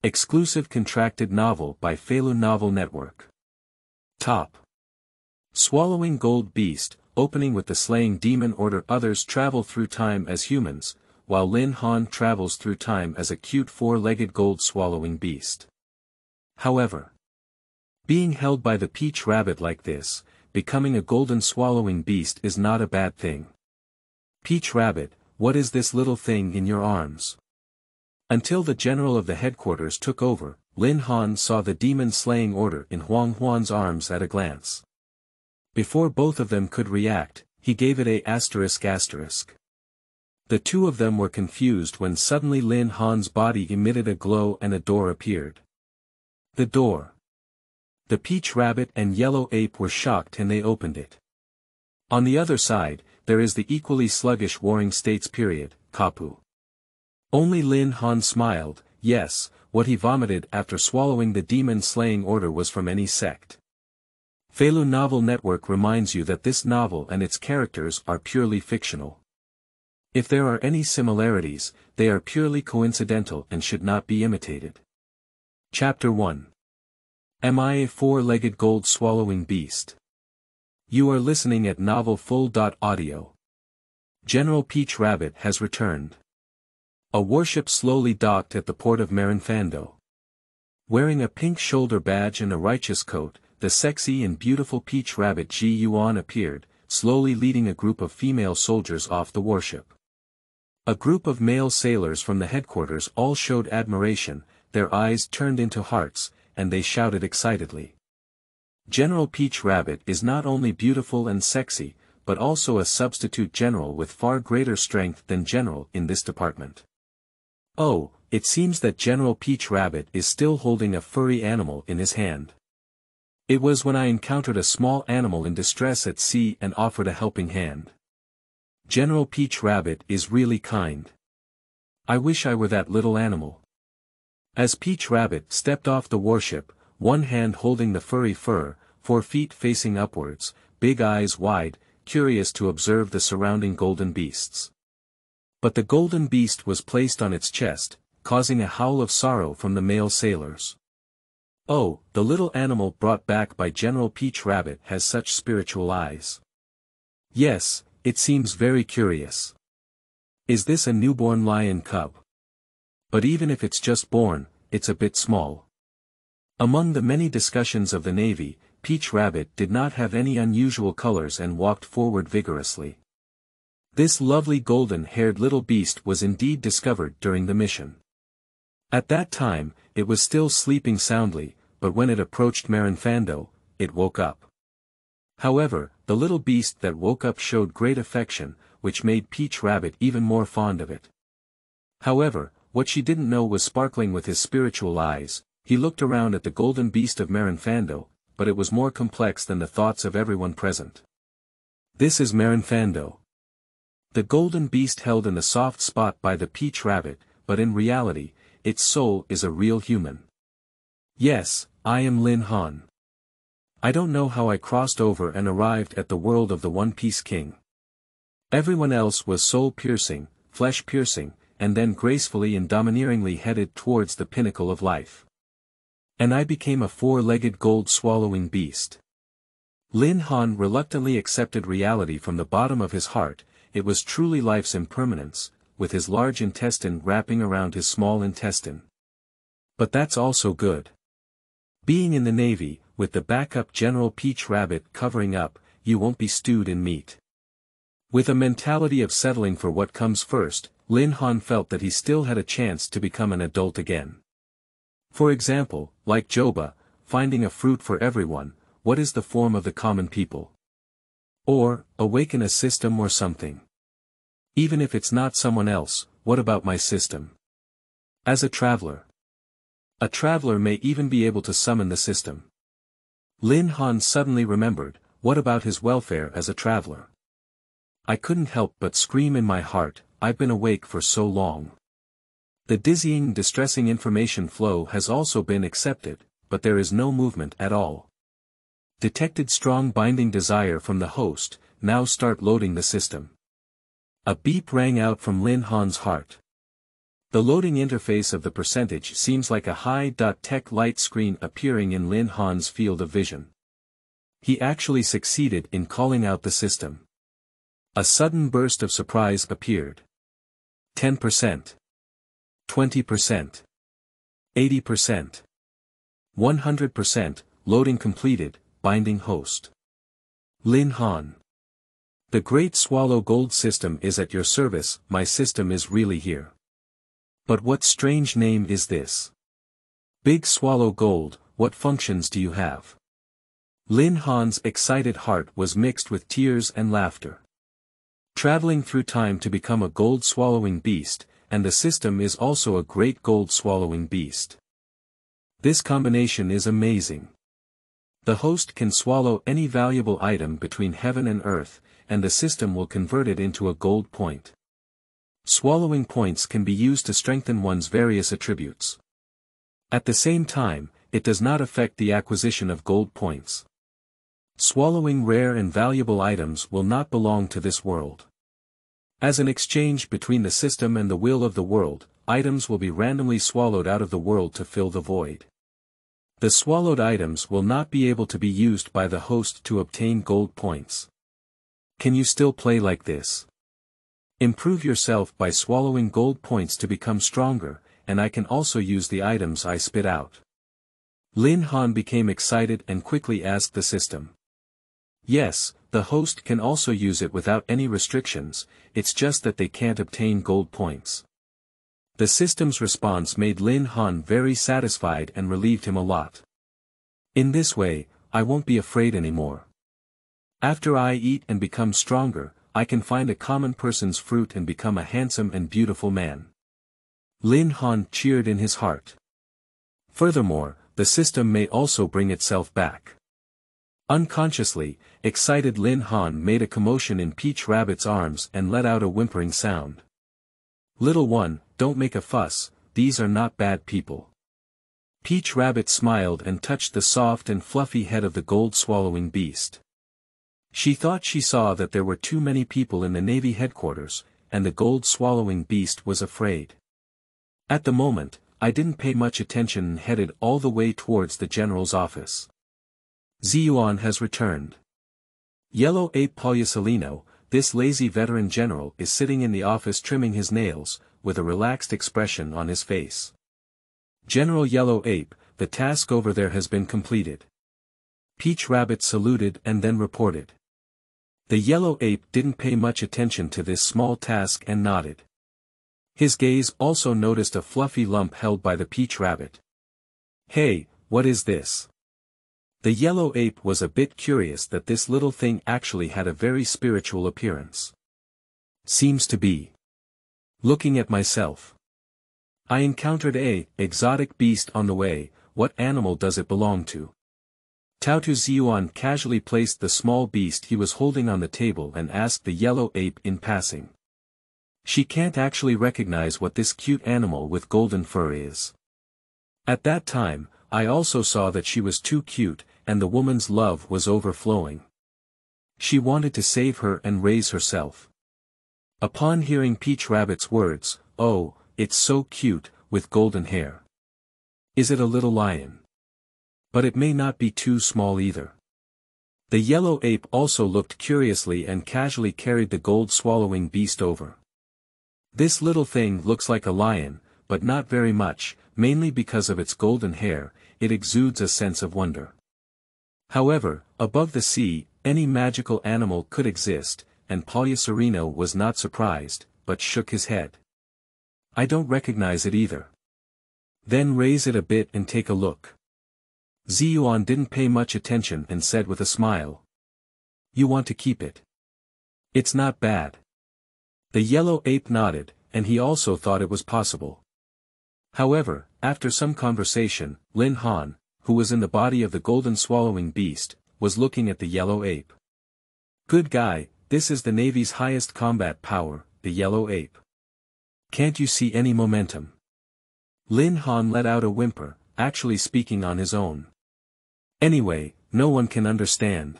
Exclusive contracted novel by Feilu Novel Network. Top. Swallowing Gold Beast, opening with the slaying demon order. Others travel through time as humans, while Lin Han travels through time as a cute four-legged gold-swallowing beast. However, being held by the peach rabbit like this, becoming a golden swallowing beast is not a bad thing. Peach rabbit, what is this little thing in your arms? Until the general of the headquarters took over, Lin Han saw the demon-slaying order in Huang Huan's arms at a glance. Before both of them could react, he gave it a ****. The two of them were confused when suddenly Lin Han's body emitted a glow and a door appeared. The door. The peach rabbit and yellow ape were shocked and they opened it. On the other side, there is the equally sluggish Warring States period, Kapu. Only Lin Han smiled. Yes, what he vomited after swallowing the demon-slaying order was from any sect. Feilu Novel Network reminds you that this novel and its characters are purely fictional. If there are any similarities, they are purely coincidental and should not be imitated. Chapter 1. Am I a four-legged gold-swallowing beast? You are listening at novelfull.audio. General Peach Rabbit has returned. A warship slowly docked at the port of Marinfando. Wearing a pink shoulder badge and a righteous coat, the sexy and beautiful Peach Rabbit Ji Yuan appeared, slowly leading a group of female soldiers off the warship. A group of male sailors from the headquarters all showed admiration, their eyes turned into hearts, and they shouted excitedly. General Peach Rabbit is not only beautiful and sexy, but also a substitute general with far greater strength than general in this department. Oh, it seems that General Peach Rabbit is still holding a furry animal in his hand. It was when I encountered a small animal in distress at sea and offered a helping hand. General Peach Rabbit is really kind. I wish I were that little animal. As Peach Rabbit stepped off the warship, one hand holding the furry fur, 4 feet facing upwards, big eyes wide, curious to observe the surrounding golden beasts. But the golden beast was placed on its chest, causing a howl of sorrow from the male sailors. Oh, the little animal brought back by General Peach Rabbit has such spiritual eyes. Yes, it seems very curious. Is this a newborn lion cub? But even if it's just born, it's a bit small. Among the many discussions of the Navy, Peach Rabbit did not have any unusual colors and walked forward vigorously. This lovely golden-haired little beast was indeed discovered during the mission. At that time, it was still sleeping soundly, but when it approached Marinfando, it woke up. However, the little beast that woke up showed great affection, which made Peach Rabbit even more fond of it. However, what she didn't know was sparkling with his spiritual eyes. He looked around at the golden beast of Marinfando, but it was more complex than the thoughts of everyone present. This is Marinfando. The golden beast held in the soft spot by the Peach Rabbit, but in reality, its soul is a real human. Yes, I am Lin Han. I don't know how I crossed over and arrived at the world of the One Piece King. Everyone else was soul-piercing, flesh-piercing, and then gracefully and domineeringly headed towards the pinnacle of life. And I became a four-legged gold-swallowing beast. Lin Han reluctantly accepted reality from the bottom of his heart. It was truly life's impermanence, with his large intestine wrapping around his small intestine. But that's also good. Being in the Navy, with the backup General Peach Rabbit covering up, you won't be stewed in meat. With a mentality of settling for what comes first, Lin Han felt that he still had a chance to become an adult again. For example, like Joba, finding a fruit for everyone, what is the form of the common people? Or, awaken a system or something. Even if it's not someone else, what about my system? As a traveler may even be able to summon the system. Lin Han suddenly remembered, what about his welfare as a traveler? I couldn't help but scream in my heart, I've been awake for so long. The dizzying, distressing information flow has also been accepted, but there is no movement at all. Detected strong binding desire from the host, now start loading the system. A beep rang out from Lin Han's heart. The loading interface of the percentage seems like a high-tech light screen appearing in Lin Han's field of vision. He actually succeeded in calling out the system. A sudden burst of surprise appeared. 10%. 20%. 80%. 100%, loading completed, binding host. Lin Han. The Great Swallow Gold system is at your service, my system is really here. But what strange name is this? Big Swallow Gold, what functions do you have? Lin Han's excited heart was mixed with tears and laughter. Traveling through time to become a gold-swallowing beast, and the system is also a great gold-swallowing beast. This combination is amazing. The host can swallow any valuable item between heaven and earth, and the system will convert it into a gold point. Swallowing points can be used to strengthen one's various attributes. At the same time, it does not affect the acquisition of gold points. Swallowing rare and valuable items will not belong to this world. As an exchange between the system and the will of the world, items will be randomly swallowed out of the world to fill the void. The swallowed items will not be able to be used by the host to obtain gold points. Can you still play like this? Improve yourself by swallowing gold points to become stronger, and I can also use the items I spit out. Lin Han became excited and quickly asked the system. Yes, the host can also use it without any restrictions, it's just that they can't obtain gold points. The system's response made Lin Han very satisfied and relieved him a lot. In this way, I won't be afraid anymore. After I eat and become stronger, I can find a common person's fruit and become a handsome and beautiful man. Lin Han cheered in his heart. Furthermore, the system may also bring itself back. Unconsciously, excited Lin Han made a commotion in Peach Rabbit's arms and let out a whimpering sound. Little one, don't make a fuss, these are not bad people. Peach Rabbit smiled and touched the soft and fluffy head of the gold-swallowing beast. She thought she saw that there were too many people in the Navy headquarters, and the gold-swallowing beast was afraid. At the moment, I didn't pay much attention and headed all the way towards the general's office. Ziyuan has returned. Yellow Ape Paulusalino, this lazy veteran general is sitting in the office trimming his nails, with a relaxed expression on his face. General Yellow Ape, the task over there has been completed. Peach Rabbit saluted and then reported. The Yellow Ape didn't pay much attention to this small task and nodded. His gaze also noticed a fluffy lump held by the Peach Rabbit. Hey, what is this? The Yellow Ape was a bit curious that this little thing actually had a very spiritual appearance. Seems to be. Looking at myself. I encountered a exotic beast on the way, what animal does it belong to? Tautu Ziyuan casually placed the small beast he was holding on the table and asked the Yellow Ape in passing. She can't actually recognize what this cute animal with golden fur is. At that time, I also saw that she was too cute, and the woman's love was overflowing. She wanted to save her and raise herself. Upon hearing Peach Rabbit's words, oh, it's so cute, with golden hair. Is it a little lion? But it may not be too small either. The Yellow Ape also looked curiously and casually carried the gold-swallowing beast over. This little thing looks like a lion, but not very much, mainly because of its golden hair, it exudes a sense of wonder. However, above the sea, any magical animal could exist, and Paulusalino was not surprised, but shook his head. I don't recognize it either. Then raise it a bit and take a look. Ziyuan didn't pay much attention and said with a smile. You want to keep it? It's not bad. The Yellow Ape nodded, and he also thought it was possible. However, after some conversation, Lin Han, who was in the body of the golden swallowing beast, was looking at the Yellow Ape. Good guy, this is the Navy's highest combat power, the Yellow Ape. Can't you see any momentum? Lin Han let out a whimper, actually speaking on his own. Anyway, no one can understand.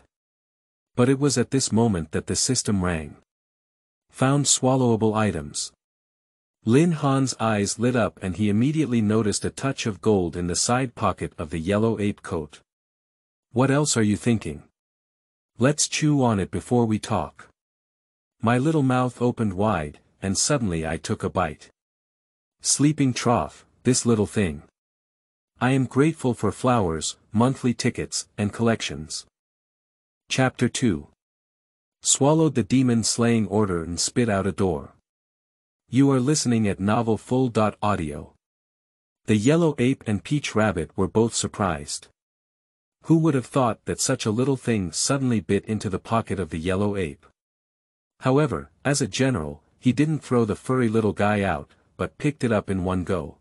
But it was at this moment that the system rang. Found swallowable items. Lin Han's eyes lit up and he immediately noticed a touch of gold in the side pocket of the yellow ape coat. What else are you thinking? Let's chew on it before we talk. My little mouth opened wide, and suddenly I took a bite. Sleeping trough, this little thing. I am grateful for flowers, monthly tickets, and collections. Chapter 2. Swallowed the demon slaying order and spit out a door. You are listening at Novel Full.audio. The yellow ape and Peach Rabbit were both surprised. Who would have thought that such a little thing suddenly bit into the pocket of the yellow ape? However, as a general, he didn't throw the furry little guy out, but picked it up in one go.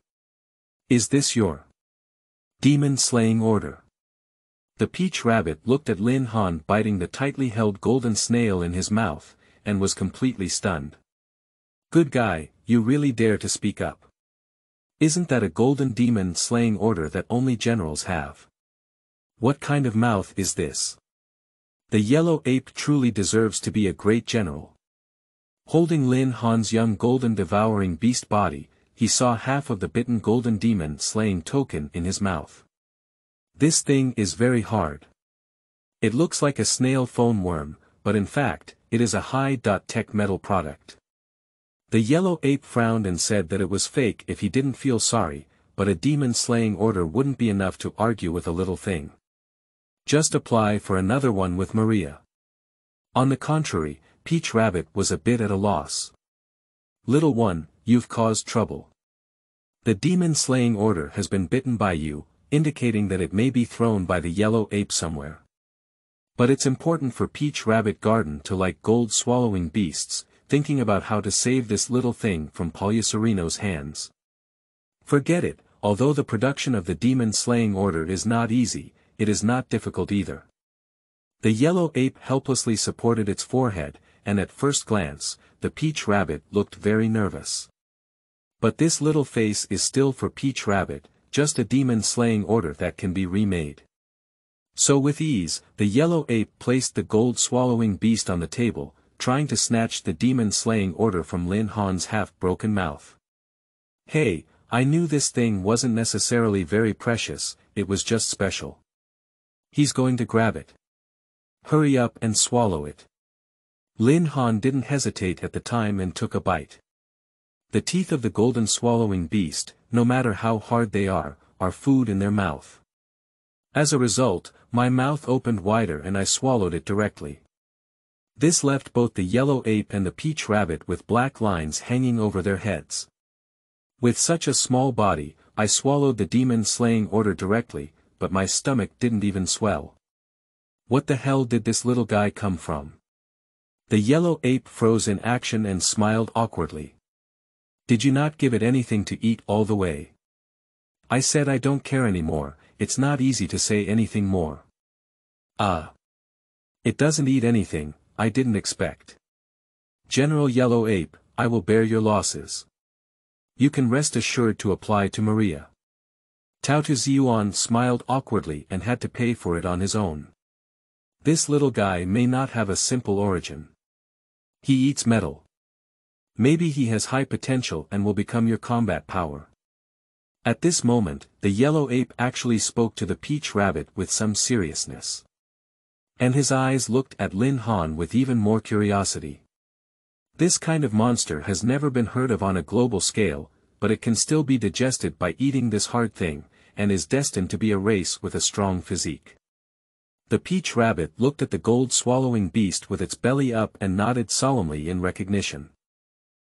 Is this your demon slaying order? The Peach Rabbit looked at Lin Han biting the tightly held golden snail in his mouth, and was completely stunned. Good guy, you really dare to speak up. Isn't that a golden demon slaying order that only generals have? What kind of mouth is this? The yellow ape truly deserves to be a great general. Holding Lin Han's young golden devouring beast body, he saw half of the bitten golden demon slaying token in his mouth. This thing is very hard. It looks like a snail foam worm, but in fact, it is a high-tech metal product. The yellow ape frowned and said that it was fake if he didn't feel sorry, but a demon slaying order wouldn't be enough to argue with a little thing. Just apply for another one with Maria. On the contrary, Peach Rabbit was a bit at a loss. Little one, you've caused trouble. The demon slaying order has been bitten by you, indicating that it may be thrown by the yellow ape somewhere. But it's important for Peach Rabbit Garden to like gold-swallowing beasts, thinking about how to save this little thing from Polyacerino's hands. Forget it, although the production of the demon slaying order is not easy, it is not difficult either. The yellow ape helplessly supported its forehead, and at first glance, the Peach Rabbit looked very nervous. But this little face is still for Peach Rabbit, just a demon slaying order that can be remade. So with ease, the yellow ape placed the gold-swallowing beast on the table, trying to snatch the demon slaying order from Lin Han's half-broken mouth. Hey, I knew this thing wasn't necessarily very precious, it was just special. He's going to grab it. Hurry up and swallow it. Lin Han didn't hesitate at the time and took a bite. The teeth of the golden swallowing beast, no matter how hard they are food in their mouth. As a result, my mouth opened wider and I swallowed it directly. This left both the yellow ape and the Peach Rabbit with black lines hanging over their heads. With such a small body, I swallowed the demon slaying order directly, but my stomach didn't even swell. What the hell did this little guy come from? The yellow ape froze in action and smiled awkwardly. Did you not give it anything to eat all the way? I said I don't care anymore, it's not easy to say anything more. It doesn't eat anything, I didn't expect. General Yellow Ape, I will bear your losses. You can rest assured to apply to Maria. Tao Ziyuan smiled awkwardly and had to pay for it on his own. This little guy may not have a simple origin. He eats metal. Maybe he has high potential and will become your combat power. At this moment, the yellow ape actually spoke to the Peach Rabbit with some seriousness. And his eyes looked at Lin Han with even more curiosity. This kind of monster has never been heard of on a global scale, but it can still be digested by eating this hard thing, and is destined to be a race with a strong physique. The Peach Rabbit looked at the gold-swallowing beast with its belly up and nodded solemnly in recognition.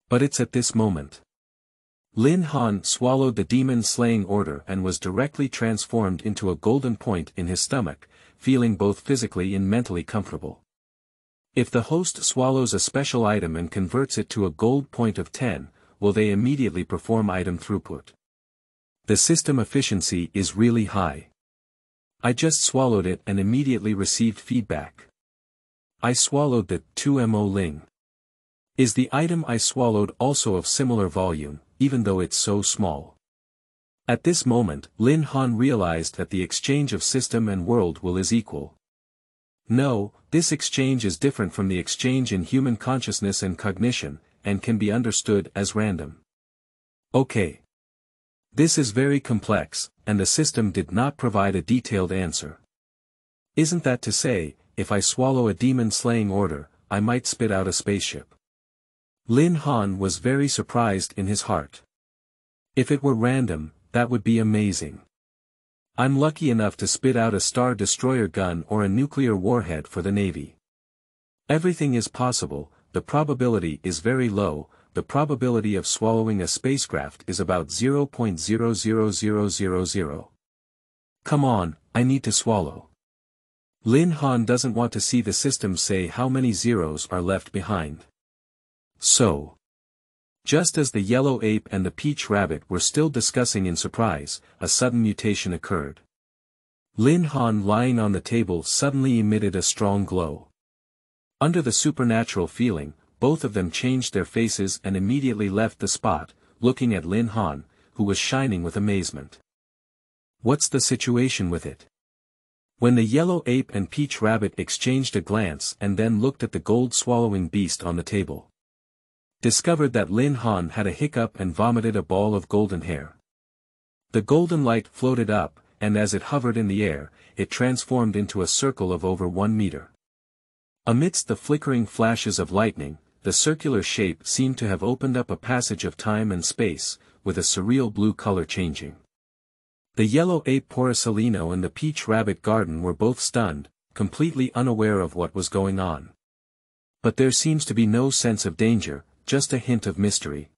But it's at this moment. Lin Han swallowed the demon-slaying order and was directly transformed into a golden point in his stomach, feeling both physically and mentally comfortable. If the host swallows a special item and converts it to a gold point of 10, will they immediately perform item throughput? The system efficiency is really high. I just swallowed it and immediately received feedback. I swallowed the 2mo Ling. Is the item I swallowed also of similar volume, even though it's so small? At this moment, Lin Han realized that the exchange of system and world will is equal. No, this exchange is different from the exchange in human consciousness and cognition, and can be understood as random. Okay. This is very complex, and the system did not provide a detailed answer. Isn't that to say, if I swallow a demon-slaying order, I might spit out a spaceship? Lin Han was very surprised in his heart. If it were random, that would be amazing. I'm lucky enough to spit out a Star Destroyer gun or a nuclear warhead for the Navy. Everything is possible, the probability is very low, the probability of swallowing a spacecraft is about 0.00000. Come on, I need to swallow. Lin Han doesn't want to see the system say how many zeros are left behind. So. Just as the yellow ape and the peach rabbit were still discussing in surprise, a sudden mutation occurred. Lin Han lying on the table suddenly emitted a strong glow. Under the supernatural feeling, both of them changed their faces and immediately left the spot, looking at Lin Han, who was shining with amazement. What's the situation with it? When the yellow ape and peach rabbit exchanged a glance and then looked at the gold-swallowing beast on the table. Discovered that Lin Han had a hiccup and vomited a ball of golden hair. The golden light floated up, and as it hovered in the air, it transformed into a circle of over 1 meter. Amidst the flickering flashes of lightning, the circular shape seemed to have opened up a passage of time and space, with a surreal blue color changing. The yellow ape Porcellino and the peach rabbit garden were both stunned, completely unaware of what was going on. But there seems to be no sense of danger, just a hint of mystery.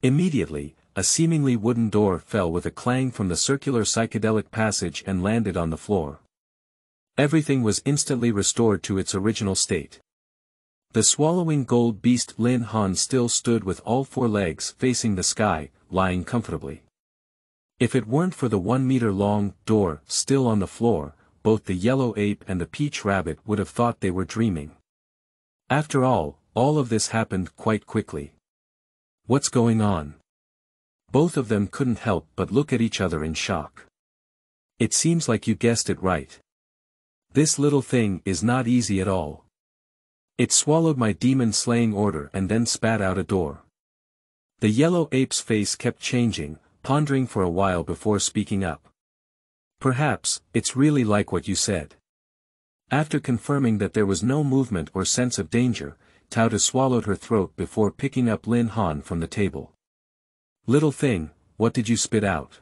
Immediately, a seemingly wooden door fell with a clang from the circular psychedelic passage and landed on the floor. Everything was instantly restored to its original state. The swallowing gold beast Lin Han still stood with all 4 legs facing the sky, lying comfortably. If it weren't for the 1-meter-long door still on the floor, both the yellow ape and the peach rabbit would have thought they were dreaming. After all of this happened quite quickly. What's going on? Both of them couldn't help but look at each other in shock. It seems like you guessed it right. This little thing is not easy at all. It swallowed my demon-slaying order and then spat out a door. The yellow ape's face kept changing, pondering for a while before speaking up. Perhaps, it's really like what you said. After confirming that there was no movement or sense of danger, Tauta swallowed her throat before picking up Lin Han from the table. Little thing, what did you spit out?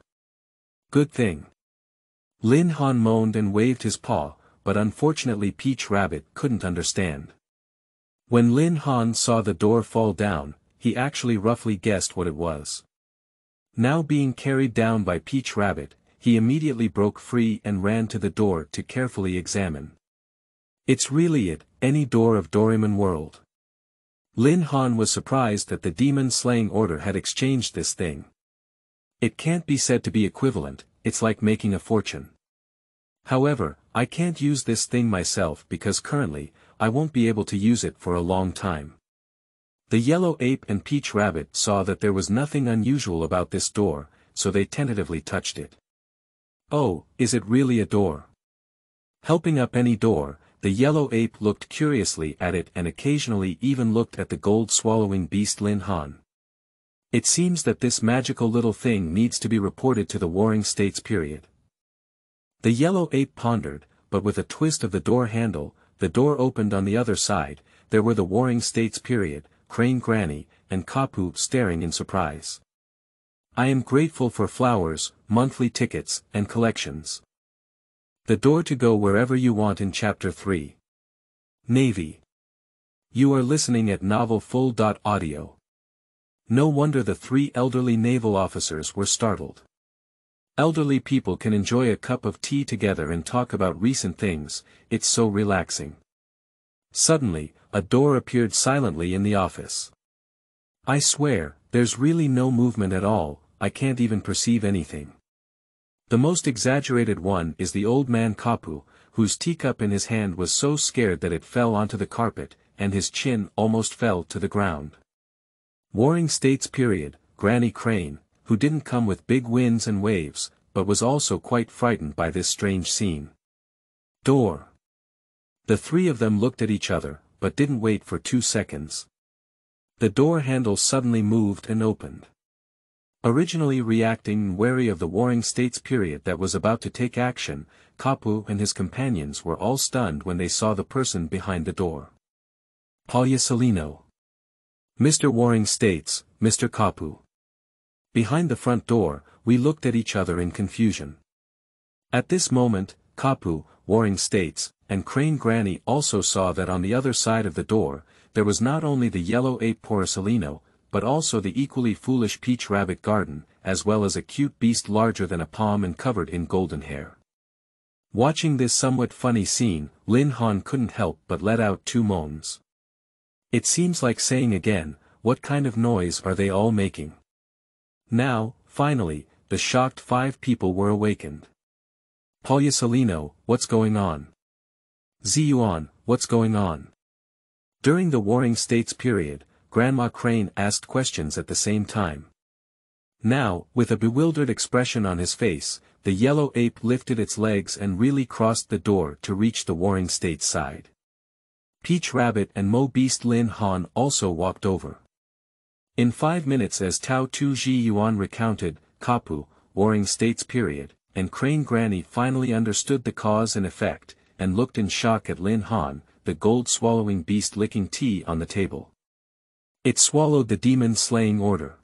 Good thing. Lin Han moaned and waved his paw, but unfortunately Peach Rabbit couldn't understand. When Lin Han saw the door fall down, he actually roughly guessed what it was. Now being carried down by Peach Rabbit, he immediately broke free and ran to the door to carefully examine. It's really it, any door of Doraemon World. Lin Han was surprised that the demon-slaying order had exchanged this thing. It can't be said to be equivalent, it's like making a fortune. However, I can't use this thing myself because currently, I won't be able to use it for a long time. The yellow ape and Peach Rabbit saw that there was nothing unusual about this door, so they tentatively touched it. Oh, is it really a door? Helping up any door, the yellow ape looked curiously at it and occasionally even looked at the gold-swallowing beast Lin Han. It seems that this magical little thing needs to be reported to the Warring States period. The yellow ape pondered, but with a twist of the door handle, the door opened on the other side. There were the Warring States period, Crane Granny, and Kapu staring in surprise. I am grateful for flowers, monthly tickets, and collections. The door to go wherever you want in Chapter 3. Navy. You are listening at novelfull.audio. No wonder the 3 elderly naval officers were startled. Elderly people can enjoy a cup of tea together and talk about recent things, it's so relaxing. Suddenly, a door appeared silently in the office. I swear, there's really no movement at all, I can't even perceive anything. The most exaggerated one is the old man Kapu, whose teacup in his hand was so scared that it fell onto the carpet, and his chin almost fell to the ground. Warring States period, Granny Crane, who didn't come with big winds and waves, but was also quite frightened by this strange scene. Door. The 3 of them looked at each other, but didn't wait for 2 seconds. The door handle suddenly moved and opened. Originally reacting wary of the Warring States period that was about to take action, Kapu and his companions were all stunned when they saw the person behind the door. Palyasalino. Mr. Warring States, Mr. Kapu. Behind the front door, we looked at each other in confusion. At this moment, Kapu, Warring States, and Crane Granny also saw that on the other side of the door, there was not only the yellow ape Palyasalino, but also the equally foolish peach rabbit garden, as well as a cute beast larger than a palm and covered in golden hair. Watching this somewhat funny scene, Lin Han couldn't help but let out two moans. It seems like saying again, what kind of noise are they all making? Now, finally, the shocked 5 people were awakened. Palyasalino, what's going on? Ziyuan, what's going on? During the Warring States period, Grandma Crane asked questions at the same time. Now, with a bewildered expression on his face, the yellow ape lifted its legs and really crossed the door to reach the Warring States side. Peach Rabbit and Mo Beast Lin Han also walked over. In 5 minutes, as Tao Tu Ji Yuan recounted, Kapu, Warring States period, and Crane Granny finally understood the cause and effect, and looked in shock at Lin Han, the gold-swallowing beast licking tea on the table. It swallowed the demon-slaying order.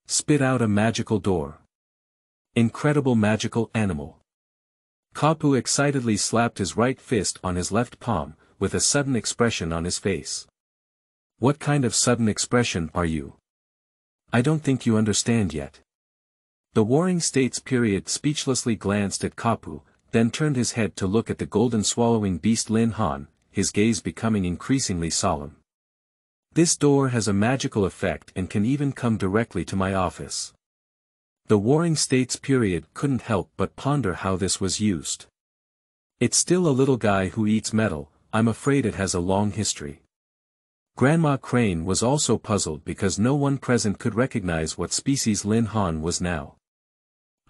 Spit out a magical door. Incredible magical animal. Kapu excitedly slapped his right fist on his left palm, with a sudden expression on his face. What kind of sudden expression are you? I don't think you understand yet. The Warring States period speechlessly glanced at Kapu, then turned his head to look at the golden-swallowing beast Lin Han, his gaze becoming increasingly solemn. This door has a magical effect and can even come directly to my office. The Warring States period couldn't help but ponder how this was used. It's still a little guy who eats metal, I'm afraid it has a long history. Grandma Crane was also puzzled because no one present could recognize what species Lin Han was now.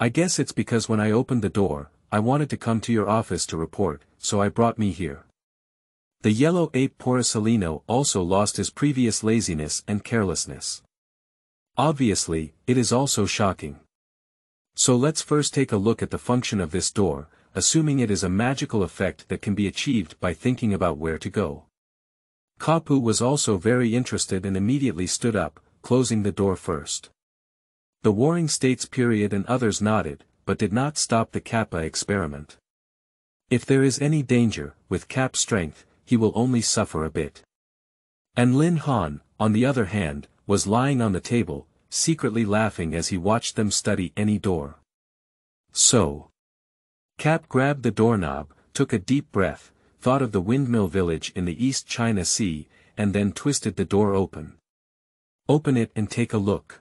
I guess it's because when I opened the door, I wanted to come to your office to report, so I brought me here. The yellow ape Palyasalino also lost his previous laziness and carelessness. Obviously, it is also shocking. So let's first take a look at the function of this door, assuming it is a magical effect that can be achieved by thinking about where to go. Kapu was also very interested and immediately stood up, closing the door first. The Warring States period and others nodded, but did not stop the Kappa experiment. If there is any danger, with Kap's strength, he will only suffer a bit. And Lin Han, on the other hand, was lying on the table, secretly laughing as he watched them study any door. So. Cap grabbed the doorknob, took a deep breath, thought of the windmill village in the East China Sea, and then twisted the door open. Open it and take a look.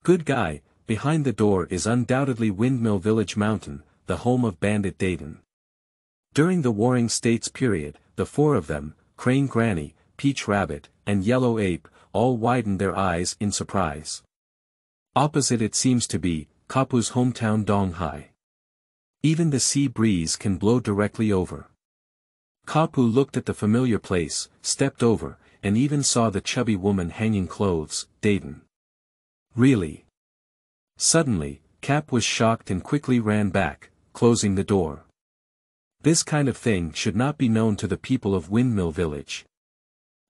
Good guy, behind the door is undoubtedly Windmill Village Mountain, the home of Bandit Dayton. During the Warring States period, the 4 of them, Crane Granny, Peach Rabbit, and Yellow Ape, all widened their eyes in surprise. Opposite it seems to be, Kapu's hometown Donghai. Even the sea breeze can blow directly over. Kapu looked at the familiar place, stepped over, and even saw the chubby woman hanging clothes, Dayton. Really? Suddenly, Cap was shocked and quickly ran back, closing the door. This kind of thing should not be known to the people of Windmill Village.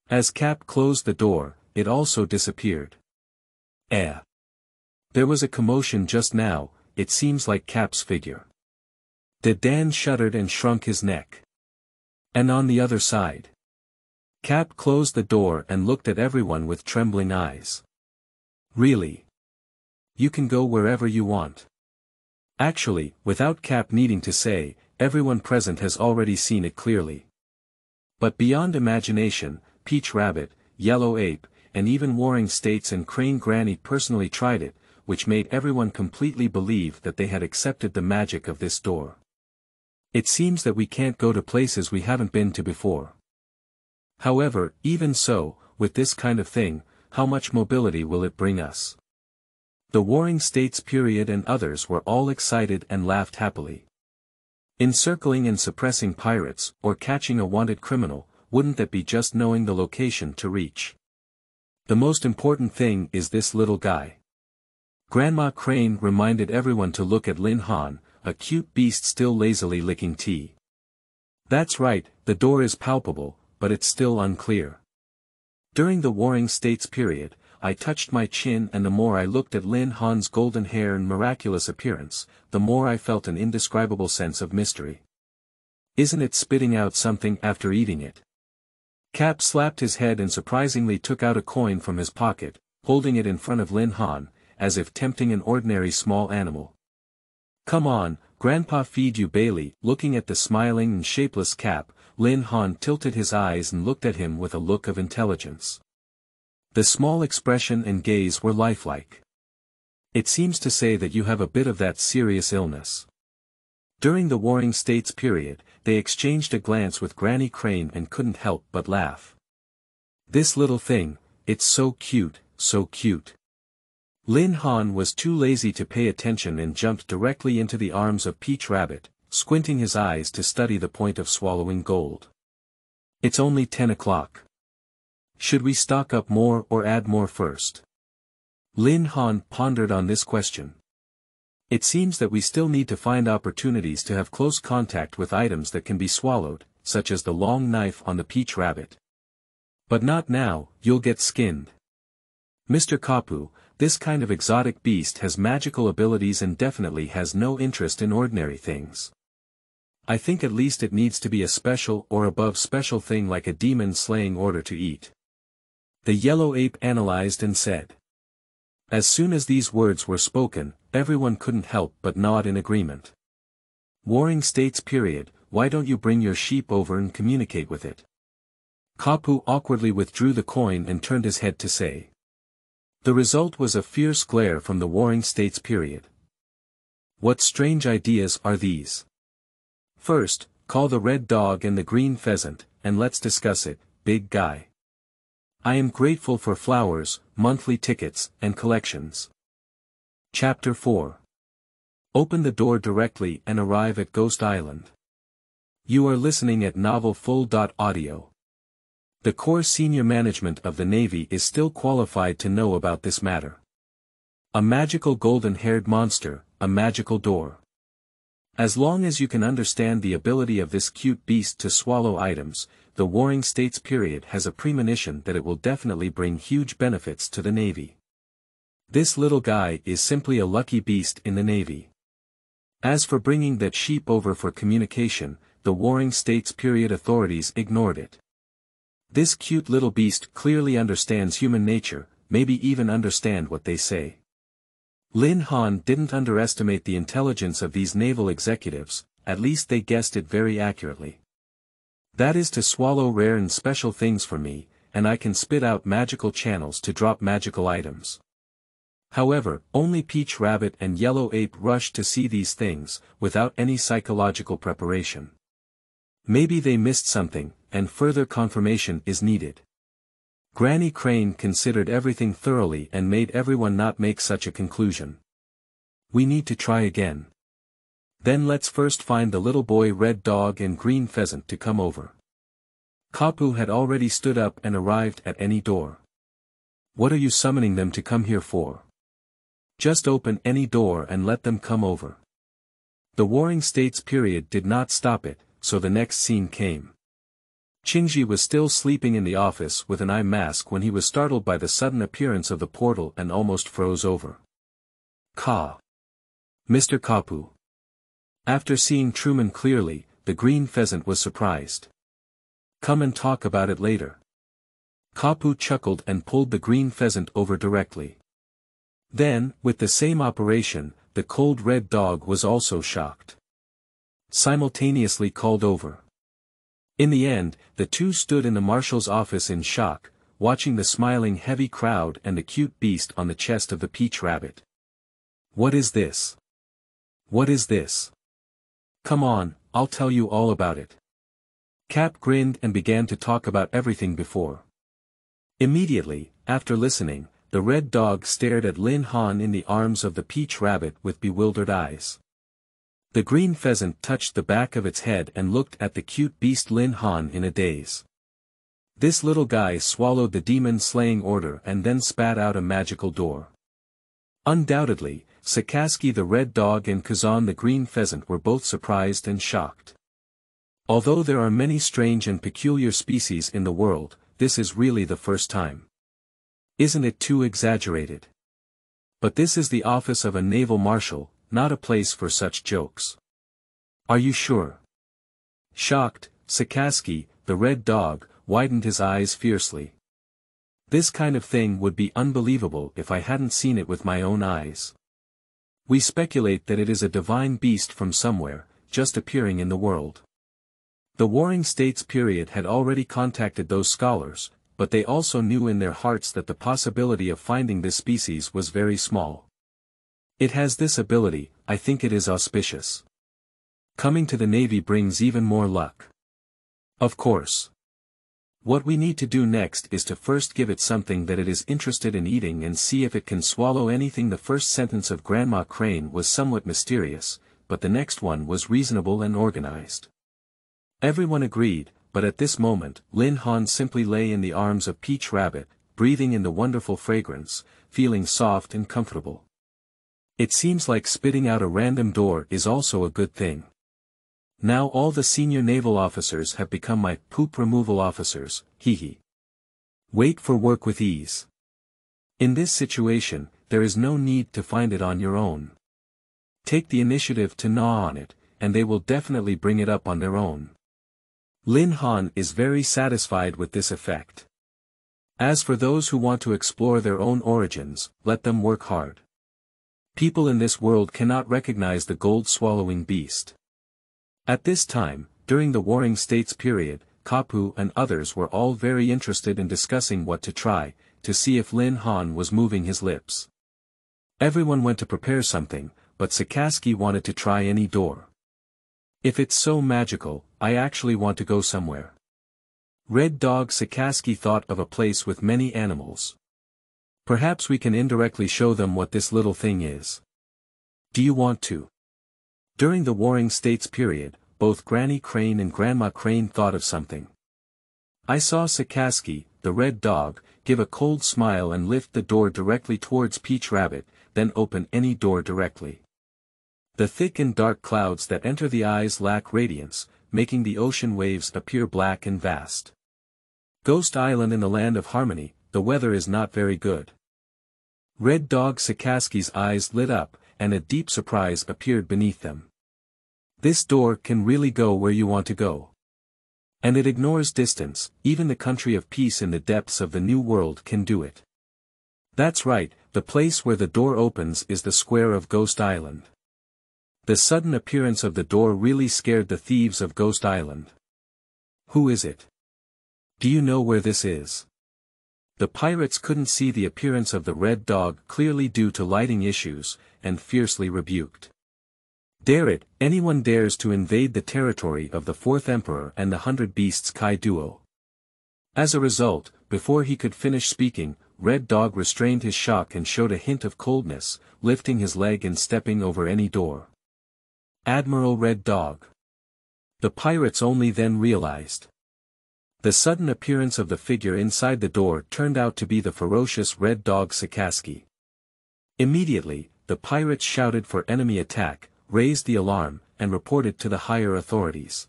As Cap closed the door, it also disappeared. There was a commotion just now, it seems like Cap's figure. Dan shuddered and shrunk his neck. And on the other side. Cap closed the door and looked at everyone with trembling eyes. Really? You can go wherever you want. Actually, without Cap needing to say, everyone present has already seen it clearly. But beyond imagination, Peach Rabbit, Yellow Ape, and even Warring States and Crane Granny personally tried it, which made everyone completely believe that they had accepted the magic of this door. It seems that we can't go to places we haven't been to before. However, even so, with this kind of thing, how much mobility will it bring us? The Warring States period and others were all excited and laughed happily. Encircling and suppressing pirates, or catching a wanted criminal, wouldn't that be just knowing the location to reach? The most important thing is this little guy. Grandma Crane reminded everyone to look at Lin Han, a cute beast still lazily licking tea. That's right, the door is palpable, but it's still unclear. During the Warring States period, I touched my chin, and the more I looked at Lin Han's golden hair and miraculous appearance, the more I felt an indescribable sense of mystery. Isn't it spitting out something after eating it? Cap slapped his head and surprisingly took out a coin from his pocket, holding it in front of Lin Han, as if tempting an ordinary small animal. Come on, Grandpa, feed you Bailey. Looking at the smiling and shapeless Cap, Lin Han tilted his eyes and looked at him with a look of intelligence. The small expression and gaze were lifelike. It seems to say that you have a bit of that serious illness. During the Warring States period, they exchanged a glance with Granny Crane and couldn't help but laugh. This little thing, it's so cute, so cute. Lin Han was too lazy to pay attention and jumped directly into the arms of Peach Rabbit, squinting his eyes to study the point of swallowing gold. It's only 10 o'clock. Should we stock up more or add more first? Lin Han pondered on this question. It seems that we still need to find opportunities to have close contact with items that can be swallowed, such as the long knife on the Peach Rabbit. But not now, you'll get skinned. Mr. Kapu, this kind of exotic beast has magical abilities and definitely has no interest in ordinary things. I think at least it needs to be a special or above special thing like a demon-slaying order to eat. The yellow ape analyzed and said. As soon as these words were spoken, everyone couldn't help but nod in agreement. Warring States period, why don't you bring your sheep over and communicate with it? Kapu awkwardly withdrew the coin and turned his head to say. The result was a fierce glare from the Warring States period. What strange ideas are these? First, call the red dog and the green pheasant, and let's discuss it, big guy. I am grateful for flowers, monthly tickets, and collections. Chapter 4. Open the door directly and arrive at Ghost Island. You are listening at novelfull.audio. The core senior management of the Navy is still qualified to know about this matter. A magical golden-haired monster, a magical door. As long as you can understand the ability of this cute beast to swallow items, the Warring States period has a premonition that it will definitely bring huge benefits to the Navy. This little guy is simply a lucky beast in the Navy. As for bringing that sheep over for communication, the Warring States period authorities ignored it. This cute little beast clearly understands human nature, maybe even understand what they say. Lin Han didn't underestimate the intelligence of these naval executives, at least they guessed it very accurately. That is to swallow rare and special things for me, and I can spit out magical channels to drop magical items. However, only Peach Rabbit and Yellow Ape rushed to see these things, without any psychological preparation. Maybe they missed something, and further confirmation is needed. Granny Crane considered everything thoroughly and made everyone not make such a conclusion. We need to try again. Then let's first find the little boy red dog and green pheasant to come over. Kapu had already stood up and arrived at any door. What are you summoning them to come here for? Just open any door and let them come over. The Warring States period did not stop it, so the next scene came. Qingji was still sleeping in the office with an eye mask when he was startled by the sudden appearance of the portal and almost froze over. Mr. Kapu. After seeing Truman clearly, the green pheasant was surprised. Come and talk about it later. Kapu chuckled and pulled the green pheasant over directly. Then, with the same operation, the cold red dog was also shocked. Simultaneously called over. In the end, the two stood in the marshal's office in shock, watching the smiling heavy crowd and the cute beast on the chest of the Peach Rabbit. What is this? What is this? Come on, I'll tell you all about it. Cap grinned and began to talk about everything before. Immediately, after listening, the red dog stared at Lin Han in the arms of the Peach Rabbit with bewildered eyes. The green pheasant touched the back of its head and looked at the cute beast Lin Han in a daze. This little guy swallowed the demon-slaying order and then spat out a magical door. Undoubtedly, Sakaski the red dog and Kazan the green pheasant were both surprised and shocked. Although there are many strange and peculiar species in the world, this is really the first time. Isn't it too exaggerated? But this is the office of a naval marshal, not a place for such jokes. Are you sure? Shocked, Sakaski, the red dog, widened his eyes fiercely. This kind of thing would be unbelievable if I hadn't seen it with my own eyes. We speculate that it is a divine beast from somewhere, just appearing in the world. The Warring States period had already contacted those scholars, but they also knew in their hearts that the possibility of finding this species was very small. It has this ability, I think it is auspicious. Coming to the Navy brings even more luck. Of course. What we need to do next is to first give it something that it is interested in eating and see if it can swallow anything. The first sentence of Grandma Crane was somewhat mysterious, but the next one was reasonable and organized. Everyone agreed, but at this moment, Lin Han simply lay in the arms of Peach Rabbit, breathing in the wonderful fragrance, feeling soft and comfortable. It seems like spitting out a random door is also a good thing. Now all the senior naval officers have become my poop removal officers, hee. Wait for work with ease. In this situation, there is no need to find it on your own. Take the initiative to gnaw on it, and they will definitely bring it up on their own. Lin Han is very satisfied with this effect. As for those who want to explore their own origins, let them work hard. People in this world cannot recognize the gold-swallowing beast. At this time, during the Warring States period, Kapu and others were all very interested in discussing what to try, to see if Lin Han was moving his lips. Everyone went to prepare something, but Sakaski wanted to try any door. If it's so magical, I actually want to go somewhere. Red Dog Sakaski thought of a place with many animals. Perhaps we can indirectly show them what this little thing is. Do you want to? During the Warring States period, both Granny Crane and Grandma Crane thought of something. I saw Sakaski, the red dog, give a cold smile and lift the door directly towards Peach Rabbit, then open any door directly. The thick and dark clouds that enter the eyes lack radiance, making the ocean waves appear black and vast. Ghost Island in the land of harmony, the weather is not very good. Red Dog Sakaski's eyes lit up, and a deep surprise appeared beneath them. This door can really go where you want to go. And it ignores distance, even the country of peace in the depths of the New World can do it. That's right, the place where the door opens is the square of Ghost Island. The sudden appearance of the door really scared the thieves of Ghost Island. Who is it? Do you know where this is? The pirates couldn't see the appearance of the red dog clearly due to lighting issues, and fiercely rebuked. Dare it, anyone dares to invade the territory of the Fourth Emperor and the 100 Beasts Kaido. As a result, before he could finish speaking, Red Dog restrained his shock and showed a hint of coldness, lifting his leg and stepping over any door. Admiral Red Dog. The pirates only then realized. The sudden appearance of the figure inside the door turned out to be the ferocious Red Dog Sakaski. Immediately, the pirates shouted for enemy attack, raised the alarm, and reported to the higher authorities.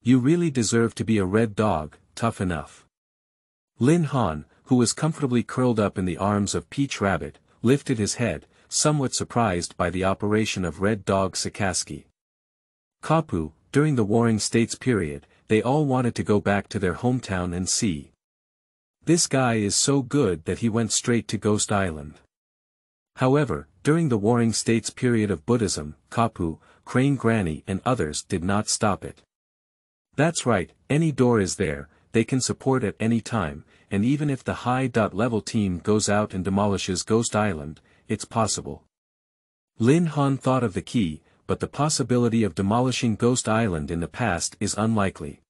You really deserve to be a red dog, tough enough. Lin Han, who was comfortably curled up in the arms of Peach Rabbit, lifted his head, somewhat surprised by the operation of Red Dog Sakaski. Kapu, during the Warring States period, they all wanted to go back to their hometown and see. This guy is so good that he went straight to Ghost Island. However, during the Warring States period of Buddhism, Kapu, Crane Granny and others did not stop it. That's right, any door is there, they can support at any time, and even if the high-level team goes out and demolishes Ghost Island, it's possible. Lin Han thought of the key, but the possibility of demolishing Ghost Island in the past is unlikely.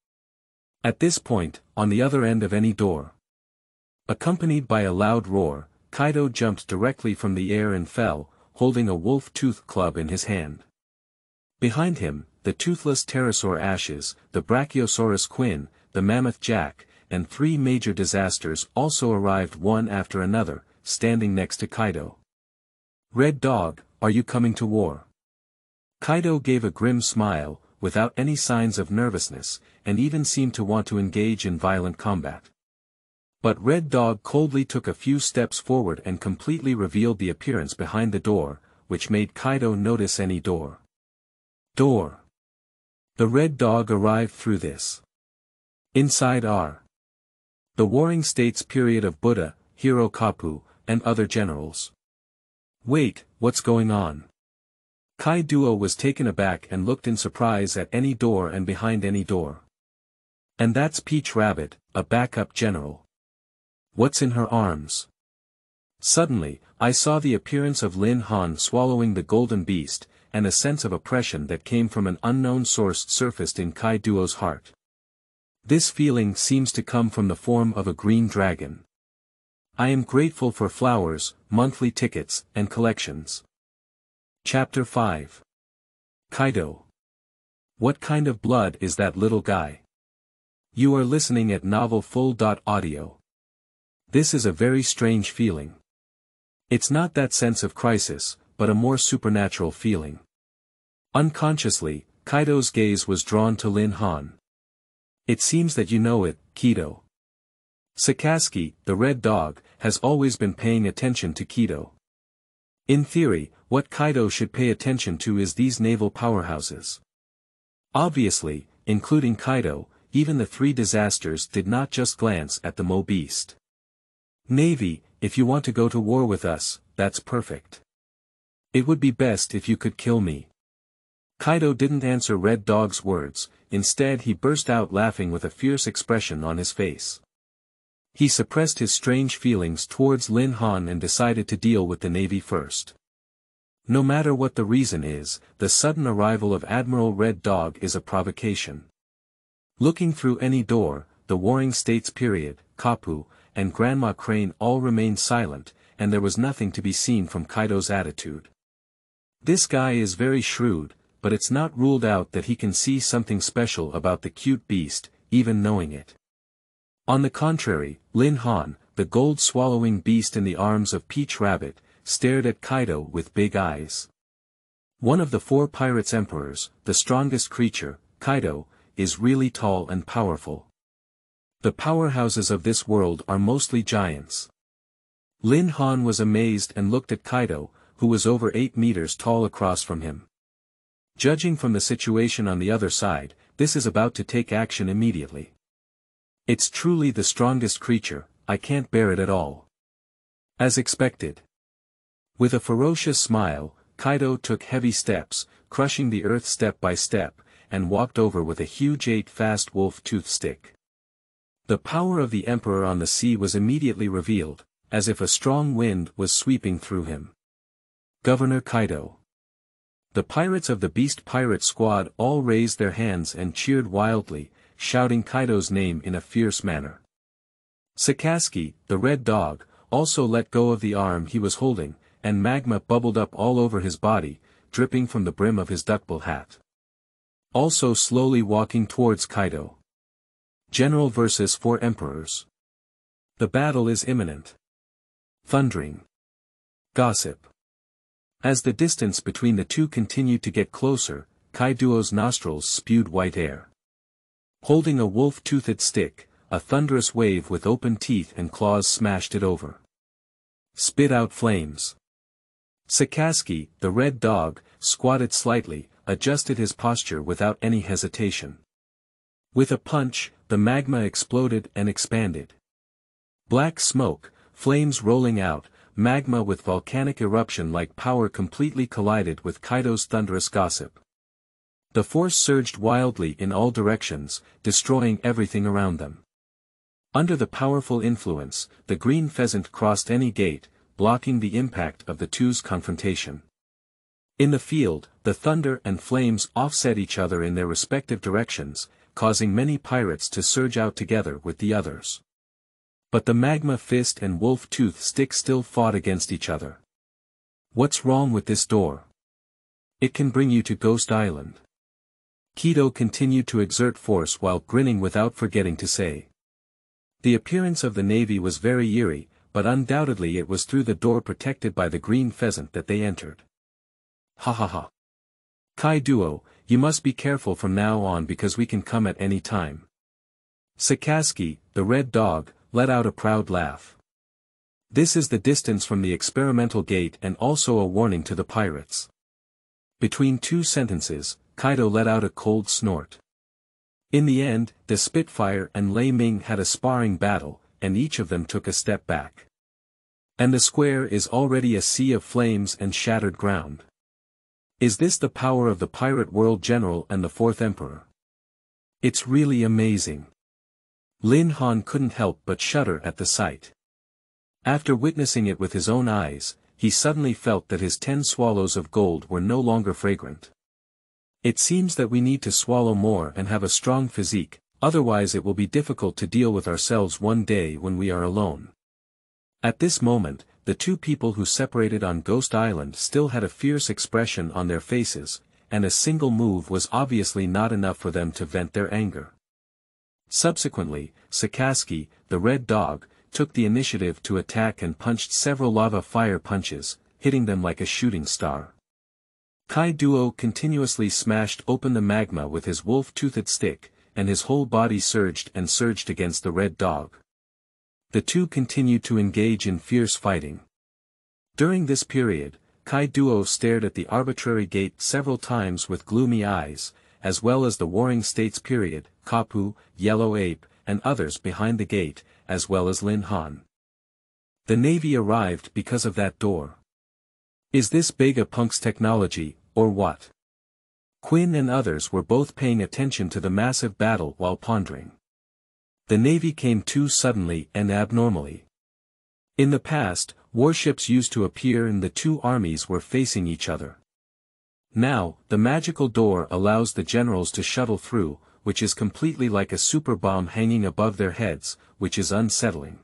At this point, on the other end of any door, accompanied by a loud roar, Kaido jumped directly from the air and fell, holding a wolf-tooth club in his hand. Behind him, the toothless pterosaur Ashes, the Brachiosaurus Quinn, the mammoth Jack, and 3 major disasters also arrived one after another, standing next to Kaido. Red Dog, are you coming to war? Kaido gave a grim smile, without any signs of nervousness, and even seemed to want to engage in violent combat. But Red Dog coldly took a few steps forward and completely revealed the appearance behind the door, which made Kaido notice any door. The Red Dog arrived through this. Inside are the Warring States period of Buddha, Hiro Kapu, and other generals. Wait, what's going on? Kaido was taken aback and looked in surprise at any door and behind any door. And that's Peach Rabbit, a backup general. What's in her arms? Suddenly, I saw the appearance of Lin Han swallowing the golden beast, and a sense of oppression that came from an unknown source surfaced in Kaido's heart. This feeling seems to come from the form of a green dragon. I am grateful for flowers, monthly tickets, and collections. Chapter 5. Kaido. What kind of blood is that little guy? You are listening at novelfull.audio. This is a very strange feeling. It's not that sense of crisis, but a more supernatural feeling. Unconsciously, Kaido's gaze was drawn to Lin Han. It seems that you know it, Kaido. Sakazuki, the Red Dog, has always been paying attention to Kaido. In theory, what Kaido should pay attention to is these naval powerhouses. Obviously, including Kaido, even the three disasters did not just glance at the Mo Beast. Navy, if you want to go to war with us, that's perfect. It would be best if you could kill me. Kaido didn't answer Red Dog's words, instead he burst out laughing with a fierce expression on his face. He suppressed his strange feelings towards Lin Han and decided to deal with the Navy first. No matter what the reason is, the sudden arrival of Admiral Red Dog is a provocation. Looking through any door, the Warring States period, Kapu, and Grandma Crane all remained silent, and there was nothing to be seen from Kaido's attitude. This guy is very shrewd, but it's not ruled out that he can see something special about the cute beast, even knowing it. On the contrary, Lin Han, the gold-swallowing beast in the arms of Peach Rabbit, stared at Kaido with big eyes. One of the four pirates' emperors, the strongest creature, Kaido, is really tall and powerful. The powerhouses of this world are mostly giants. Lin Han was amazed and looked at Kaido, who was over 8 meters tall across from him. Judging from the situation on the other side, this is about to take action immediately. It's truly the strongest creature, I can't bear it at all. As expected. With a ferocious smile, Kaido took heavy steps, crushing the earth step by step, and walked over with a huge 8-fast wolf-tooth stick. The power of the Emperor on the sea was immediately revealed, as if a strong wind was sweeping through him. Governor Kaido. The pirates of the Beast Pirate Squad all raised their hands and cheered wildly, shouting Kaido's name in a fierce manner. Sakazuki, the Red Dog, also let go of the arm he was holding, and magma bubbled up all over his body, dripping from the brim of his duckbill hat. Also slowly walking towards Kaido. General versus 4 emperors. The battle is imminent. Thundering. Gossip. As the distance between the two continued to get closer, Kaido's nostrils spewed white air. Holding a wolf-toothed stick, a thunderous wave with open teeth and claws smashed it over. Spit out flames. Sakazuki, the Red Dog, squatted slightly, adjusted his posture without any hesitation. With a punch, the magma exploded and expanded. Black smoke, flames rolling out, magma with volcanic eruption-like power completely collided with Kaido's thunderous gossip. The force surged wildly in all directions, destroying everything around them. Under the powerful influence, the green pheasant crossed any gate, blocking the impact of the two's confrontation. In the field, the thunder and flames offset each other in their respective directions, causing many pirates to surge out together with the others. But the magma fist and wolf-tooth stick still fought against each other. What's wrong with this door? It can bring you to Ghost Island. Kaido continued to exert force while grinning without forgetting to say. The appearance of the Navy was very eerie, but undoubtedly it was through the door protected by the green pheasant that they entered. Ha ha ha. Kaido, you must be careful from now on because we can come at any time. Sakazuki, the red dog, let out a proud laugh. This is the distance from the experimental gate and also a warning to the pirates. Between two sentences, Kaido let out a cold snort. In the end, the Spitfire and Lei Ming had a sparring battle, and each of them took a step back. And the square is already a sea of flames and shattered ground. Is this the power of the pirate world general and the fourth emperor? It's really amazing. Lin Han couldn't help but shudder at the sight. After witnessing it with his own eyes, he suddenly felt that his 10 swallows of gold were no longer fragrant. It seems that we need to swallow more and have a strong physique, otherwise it will be difficult to deal with ourselves one day when we are alone. At this moment, the two people who separated on Ghost Island still had a fierce expression on their faces, and a single move was obviously not enough for them to vent their anger. Subsequently, Sakazuki, the red dog, took the initiative to attack and punched several lava fire punches, hitting them like a shooting star. Kaido continuously smashed open the magma with his wolf-toothed stick, and his whole body surged against the red dog. The two continued to engage in fierce fighting. During this period, Kaido stared at the arbitrary gate several times with gloomy eyes, as well as the Warring States period, Kapu, Yellow Ape, and others behind the gate, as well as Lin Han. The Navy arrived because of that door. Is this Bega Punk's technology, or what? Quinn and others were both paying attention to the massive battle while pondering. The Navy came too suddenly and abnormally. In the past, warships used to appear and the two armies were facing each other. Now, the magical door allows the generals to shuttle through, which is completely like a super bomb hanging above their heads, which is unsettling.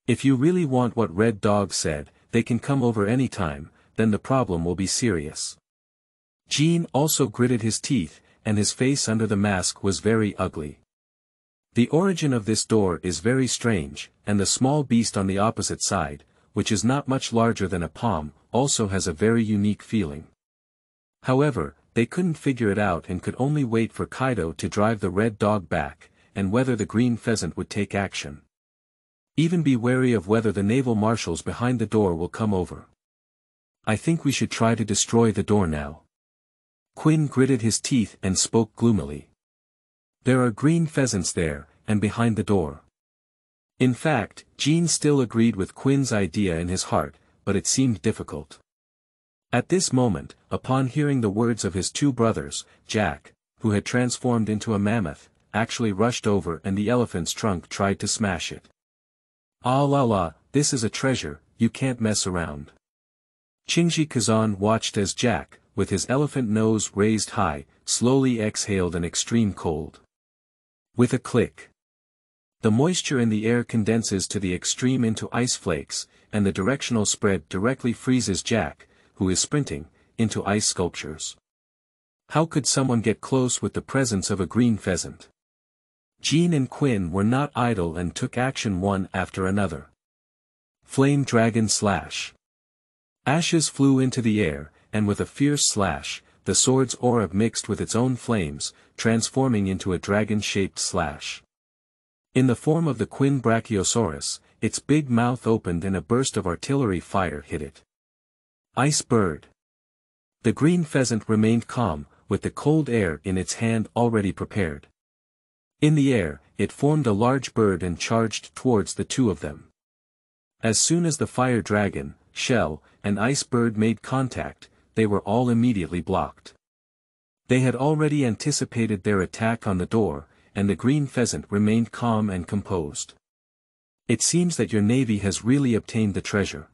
If you really want what Red Dog said, they can come over any time, then the problem will be serious. Jean also gritted his teeth, and his face under the mask was very ugly. The origin of this door is very strange, and the small beast on the opposite side, which is not much larger than a palm, also has a very unique feeling. However, they couldn't figure it out and could only wait for Kaido to drive the red dog back, and whether the green pheasant would take action. Even be wary of whether the naval marshals behind the door will come over. I think we should try to destroy the door now. Quinn gritted his teeth and spoke gloomily. There are green pheasants there, and behind the door. In fact, Jean still agreed with Quinn's idea in his heart, but it seemed difficult. At this moment, upon hearing the words of his two brothers, Jack, who had transformed into a mammoth, actually rushed over and the elephant's trunk tried to smash it. Ah la la, this is a treasure, you can't mess around. Shinji Kazan watched as Jack, with his elephant nose raised high, slowly exhaled an extreme cold. With a click, the moisture in the air condenses to the extreme into ice flakes, and the directional spread directly freezes Jack, who is sprinting, into ice sculptures. How could someone get close with the presence of a green pheasant? Jean and Quinn were not idle and took action one after another. Flame Dragon Slash. Ashes flew into the air, and with a fierce slash, the sword's aura mixed with its own flames, transforming into a dragon-shaped slash. In the form of the Quinn Brachiosaurus, its big mouth opened and a burst of artillery fire hit it. Ice Bird. The green pheasant remained calm, with the cold air in its hand already prepared. In the air, it formed a large bird and charged towards the two of them. As soon as the fire dragon, shell, and ice bird made contact, they were all immediately blocked. They had already anticipated their attack on the door, and the green pheasant remained calm and composed. It seems that your navy has really obtained the treasure.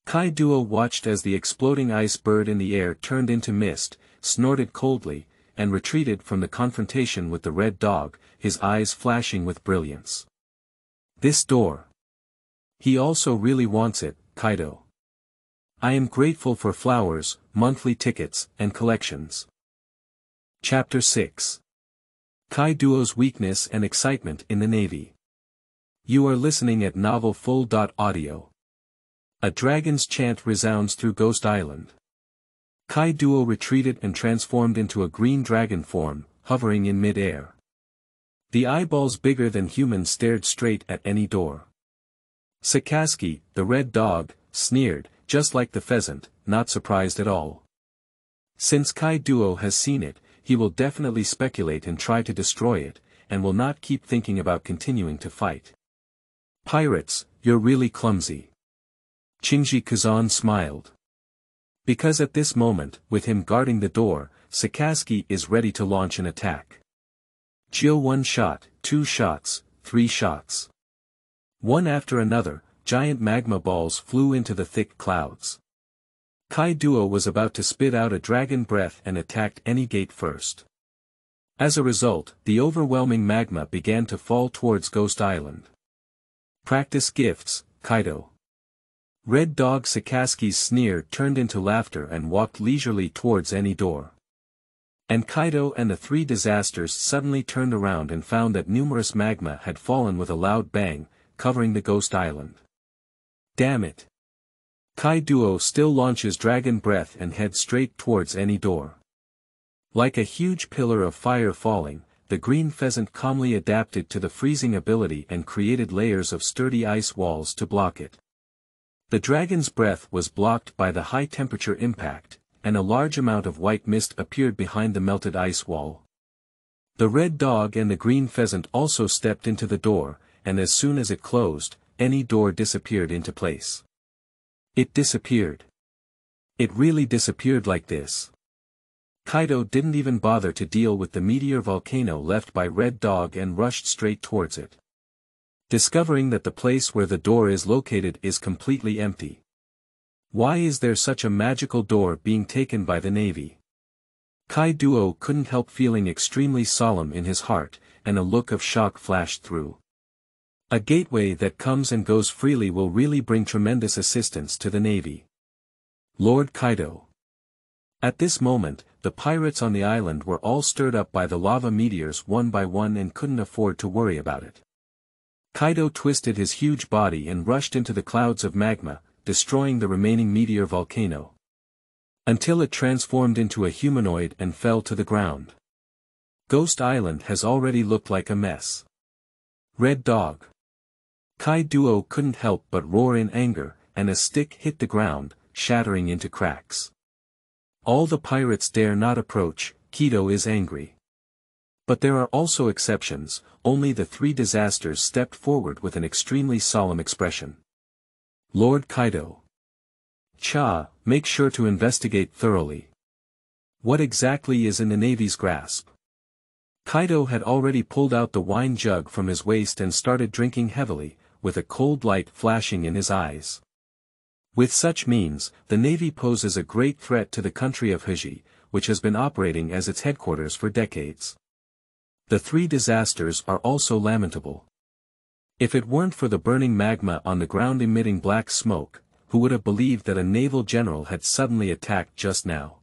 Kaido watched as the exploding ice bird in the air turned into mist, snorted coldly, and retreated from the confrontation with the red dog, his eyes flashing with brilliance. This door. He also really wants it, Kaido. I am grateful for flowers, monthly tickets, and collections. Chapter 6. Kaido's weakness and excitement in the Navy. You are listening at Novel Full. Audio. A dragon's chant resounds through Ghost Island. Kaido retreated and transformed into a green dragon form, hovering in mid-air. The eyeballs bigger than humans stared straight at any door. Sakazuki, the red dog, sneered, just like the pheasant, not surprised at all. Since Kaido has seen it, he will definitely speculate and try to destroy it, and will not keep thinking about continuing to fight. Pirates, you're really clumsy. Shinji Kazan smiled. Because at this moment, with him guarding the door, Sakazuki is ready to launch an attack. Jill 1 shot, 2 shots, 3 shots. One after another, giant magma balls flew into the thick clouds. Kaido was about to spit out a dragon breath and attacked any gate first. As a result, the overwhelming magma began to fall towards Ghost Island. Practice gifts, Kaido. Red Dog Sakazuki's sneer turned into laughter and walked leisurely towards any door. And Kaido and the three disasters suddenly turned around and found that numerous magma had fallen with a loud bang, covering the Ghost Island. Damn it! Kaido still launches Dragon Breath and heads straight towards any door. Like a huge pillar of fire falling, the green pheasant calmly adapted to the freezing ability and created layers of sturdy ice walls to block it. The dragon's breath was blocked by the high-temperature impact, and a large amount of white mist appeared behind the melted ice wall. The red dog and the green pheasant also stepped into the door, and as soon as it closed, any door disappeared into place. It disappeared. It really disappeared like this. Kaido didn't even bother to deal with the meteor volcano left by Red Dog and rushed straight towards it. Discovering that the place where the door is located is completely empty. Why is there such a magical door being taken by the Navy? Kaido couldn't help feeling extremely solemn in his heart, and a look of shock flashed through. A gateway that comes and goes freely will really bring tremendous assistance to the Navy. Lord Kaido. At this moment, the pirates on the island were all stirred up by the lava meteors one by one and couldn't afford to worry about it. Kaido twisted his huge body and rushed into the clouds of magma, destroying the remaining meteor volcano. Until it transformed into a humanoid and fell to the ground. Ghost Island has already looked like a mess. Red Dog. Kaido couldn't help but roar in anger, and a stick hit the ground, shattering into cracks. All the pirates dare not approach, Kaido is angry. But there are also exceptions, only the three disasters stepped forward with an extremely solemn expression. Lord Kaido. Make sure to investigate thoroughly. What exactly is in the Navy's grasp? Kaido had already pulled out the wine jug from his waist and started drinking heavily, with a cold light flashing in his eyes. With such means, the Navy poses a great threat to the country of Haji, which has been operating as its headquarters for decades. The three disasters are also lamentable. If it weren't for the burning magma on the ground emitting black smoke, who would have believed that a naval general had suddenly attacked just now?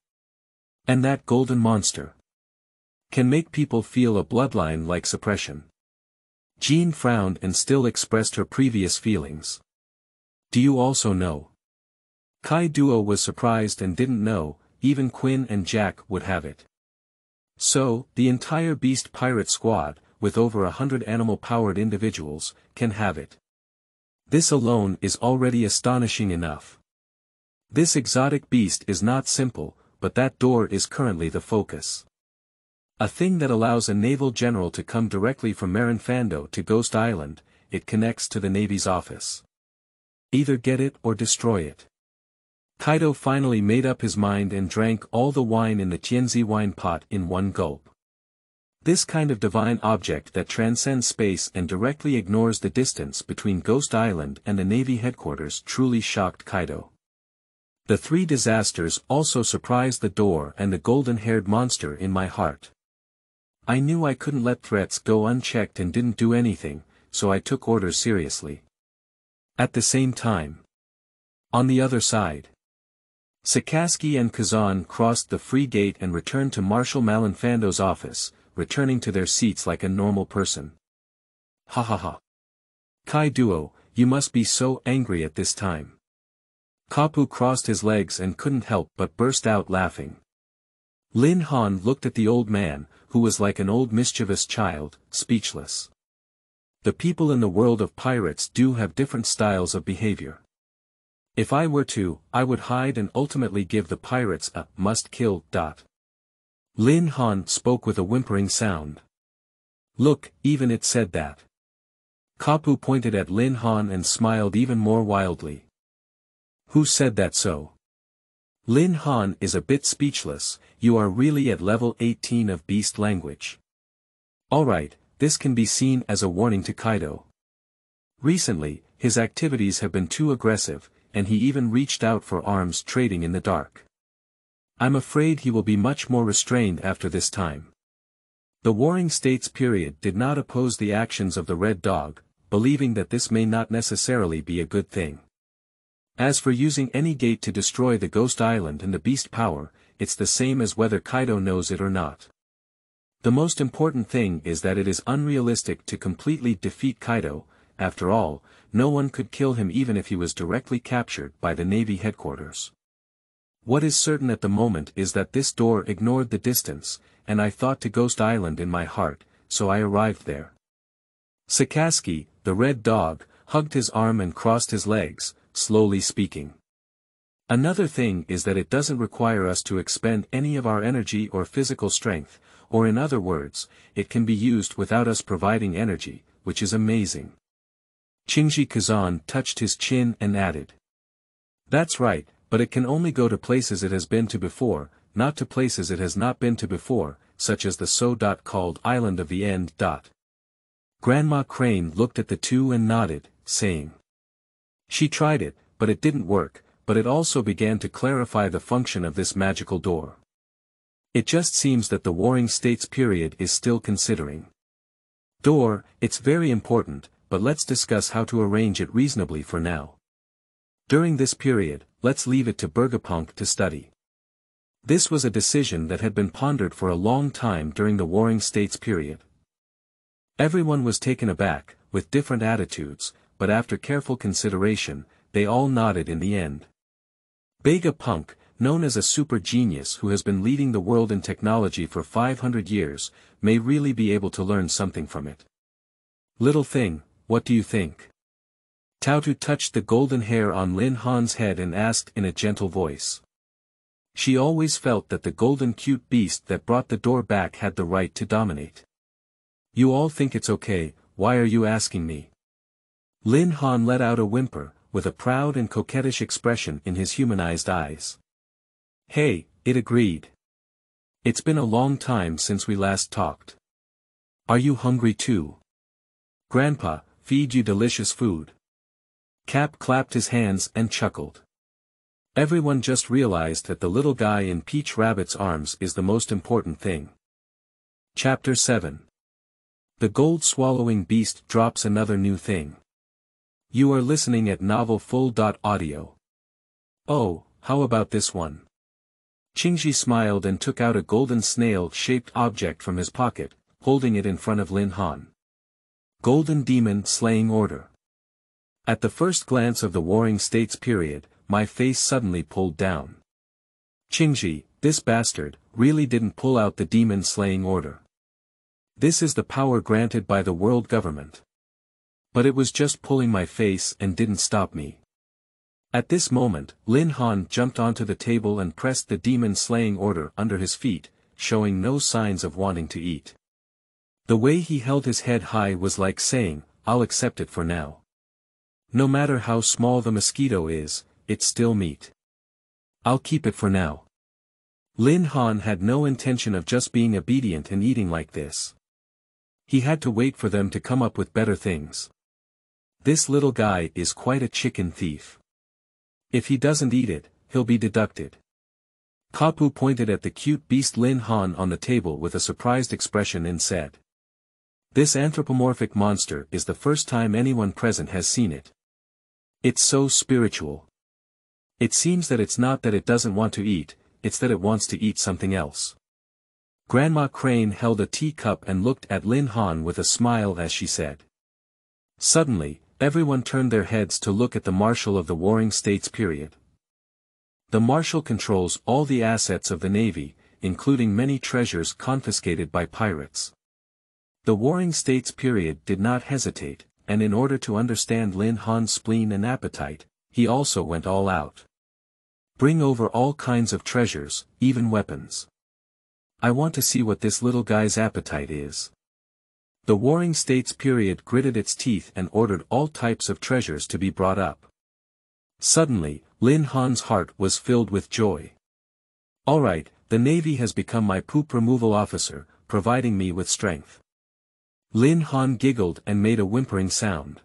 And that golden monster can make people feel a bloodline like suppression. Jean frowned and still expressed her previous feelings. Do you also know? Kaido was surprised and didn't know, even Quinn and Jack would have it. So, the entire Beast Pirate Squad, with over 100 animal-powered individuals, can have it. This alone is already astonishing enough. This exotic beast is not simple, but that door is currently the focus. A thing that allows a naval general to come directly from Marinfando to Ghost Island, it connects to the Navy's office. Either get it or destroy it. Kaido finally made up his mind and drank all the wine in the Tianzi wine pot in one gulp. This kind of divine object that transcends space and directly ignores the distance between Ghost Island and the Navy headquarters truly shocked Kaido. The three disasters also surprised the door and the golden-haired monster in my heart. I knew I couldn't let threats go unchecked and didn't do anything, so I took orders seriously. At the same time. On the other side. Sakazuki and Kazan crossed the free gate and returned to Marshal Malinfando's office, returning to their seats like a normal person. Ha ha ha. Kaido, you must be so angry at this time. Kapu crossed his legs and couldn't help but burst out laughing. Lin Han looked at the old man, who was like an old mischievous child, speechless. The people in the world of pirates do have different styles of behavior. If I were to, I would hide and ultimately give the pirates a must-kill. Lin Han spoke with a whimpering sound. Look, even it said that. Kapu pointed at Lin Han and smiled even more wildly. Who said that so? Lin Han is a bit speechless. You are really at level 18 of beast language. Alright, this can be seen as a warning to Kaido. Recently, his activities have been too aggressive, and he even reached out for arms trading in the dark. I'm afraid he will be much more restrained after this time. The Warring States period did not oppose the actions of the Red Dog, believing that this may not necessarily be a good thing. As for using any gate to destroy the Ghost Island and the Beast Power, it's the same as whether Kaido knows it or not. The most important thing is that it is unrealistic to completely defeat Kaido. After all, no one could kill him even if he was directly captured by the Navy headquarters. What is certain at the moment is that this door ignored the distance, and I thought to Ghost Island in my heart, so I arrived there. Sakazuki, the Red Dog, hugged his arm and crossed his legs, slowly speaking. Another thing is that it doesn't require us to expend any of our energy or physical strength, or in other words, it can be used without us providing energy, which is amazing. Shinji Kazan touched his chin and added. That's right, but it can only go to places it has been to before, not to places it has not been to before, such as the so-called Island of the End. Grandma Crane looked at the two and nodded, saying. She tried it, but it didn't work, but it also began to clarify the function of this magical door. It just seems that the Warring States period is still considering. Door, it's very important, but let's discuss how to arrange it reasonably for now. During this period, let's leave it to Bega Punk to study. This was a decision that had been pondered for a long time during the Warring States period. Everyone was taken aback, with different attitudes, but after careful consideration, they all nodded in the end. Bega Punk, known as a super genius who has been leading the world in technology for 500 years, may really be able to learn something from it. Little thing, what do you think? Tautu touched the golden hair on Lin Han's head and asked in a gentle voice. She always felt that the golden cute beast that brought the door back had the right to dominate. You all think it's okay, why are you asking me? Lin Han let out a whimper, with a proud and coquettish expression in his humanized eyes. Hey, it agreed. It's been a long time since we last talked. Are you hungry too? Grandpa, feed you delicious food. Cap clapped his hands and chuckled. Everyone just realized that the little guy in Peach Rabbit's arms is the most important thing. Chapter 7. The gold-swallowing beast drops another new thing. You are listening at novelfull.audio. Oh, how about this one? Shinji smiled and took out a golden snail-shaped object from his pocket, holding it in front of Lin Han. Golden Demon Slaying Order. At the first glance of the Warring States period, my face suddenly pulled down. Shinji, this bastard, really didn't pull out the Demon Slaying Order. This is the power granted by the world government. But it was just pulling my face and didn't stop me. At this moment, Lin Han jumped onto the table and pressed the Demon Slaying Order under his feet, showing no signs of wanting to eat. The way he held his head high was like saying, I'll accept it for now. No matter how small the mosquito is, it's still meat. I'll keep it for now. Lin Han had no intention of just being obedient and eating like this. He had to wait for them to come up with better things. This little guy is quite a chicken thief. If he doesn't eat it, he'll be deducted. Kapu pointed at the cute beast Lin Han on the table with a surprised expression and said. This anthropomorphic monster is the first time anyone present has seen it. It's so spiritual. It seems that it's not that it doesn't want to eat, it's that it wants to eat something else. Grandma Crane held a teacup and looked at Lin Han with a smile as she said. Suddenly, Everyone turned their heads to look at the Marshal of the Warring States period. The Marshal controls all the assets of the Navy, including many treasures confiscated by pirates. The Warring States period did not hesitate, and in order to understand Lin Han's spleen and appetite, he also went all out. Bring over all kinds of treasures, even weapons. I want to see what this little guy's appetite is. The Warring States period gritted its teeth and ordered all types of treasures to be brought up. Suddenly, Lin Han's heart was filled with joy. Alright, the Navy has become my poop removal officer, providing me with strength. Lin Han giggled and made a whimpering sound.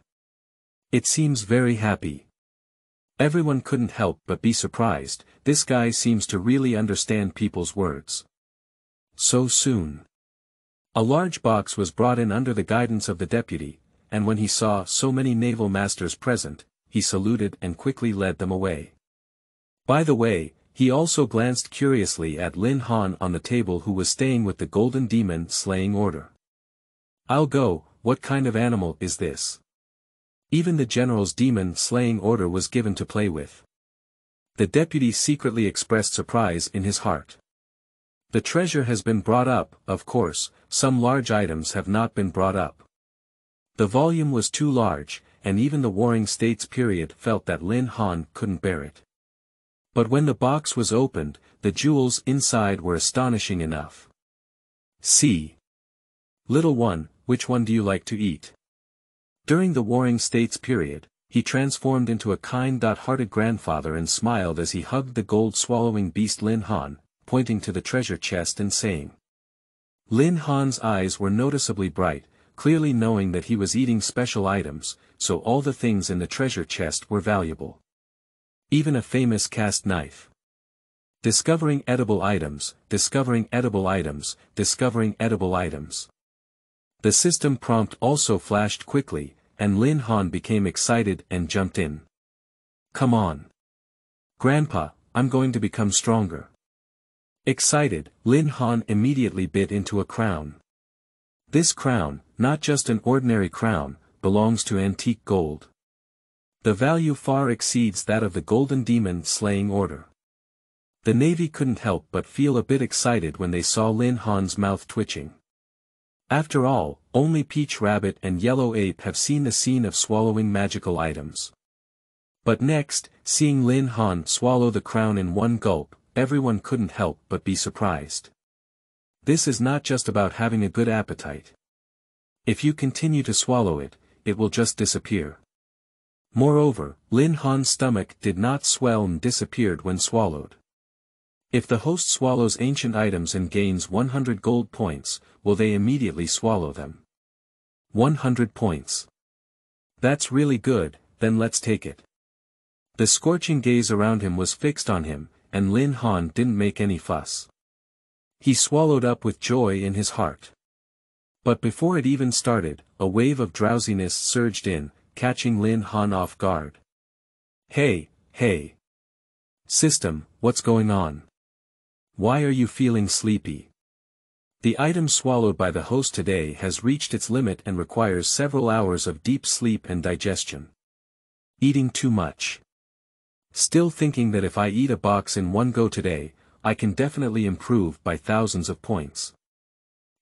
It seems very happy. Everyone couldn't help but be surprised. This guy seems to really understand people's words. So soon. A large box was brought in under the guidance of the deputy, and when he saw so many naval masters present, he saluted and quickly led them away. By the way, he also glanced curiously at Lin Han on the table, who was staying with the Golden Demon slaying order. I'll go, what kind of animal is this? Even the general's demon slaying order was given to play with. The deputy secretly expressed surprise in his heart. The treasure has been brought up, of course, some large items have not been brought up. The volume was too large, and even the Warring States period felt that Lin Han couldn't bear it. But when the box was opened, the jewels inside were astonishing enough. See. Little one, which one do you like to eat? During the Warring States period, he transformed into a kind-hearted grandfather and smiled as he hugged the gold-swallowing beast Lin Han, pointing to the treasure chest and saying. Lin Han's eyes were noticeably bright, clearly knowing that he was eating special items, so all the things in the treasure chest were valuable. Even a famous cast knife. Discovering edible items, discovering edible items, discovering edible items. The system prompt also flashed quickly, and Lin Han became excited and jumped in. Come on. Grandpa, I'm going to become stronger. Excited, Lin Han immediately bit into a crown. This crown, not just an ordinary crown, belongs to antique gold. The value far exceeds that of the Golden Demon slaying order. The Navy couldn't help but feel a bit excited when they saw Lin Han's mouth twitching. After all, only Peach Rabbit and Yellow Ape have seen the scene of swallowing magical items. But next, seeing Lin Han swallow the crown in one gulp, everyone couldn't help but be surprised. This is not just about having a good appetite. If you continue to swallow it, it will just disappear. Moreover, Lin Han's stomach did not swell and disappeared when swallowed. If the host swallows ancient items and gains 100 gold points, will they immediately swallow them? 100 points. That's really good, then let's take it. The scorching gaze around him was fixed on him, and Lin Han didn't make any fuss. He swallowed up with joy in his heart. But before it even started, a wave of drowsiness surged in, catching Lin Han off guard. Hey, hey. System, what's going on? Why are you feeling sleepy? The item swallowed by the host today has reached its limit and requires several hours of deep sleep and digestion. Eating too much. Still thinking that if I eat a box in one go today, I can definitely improve by thousands of points.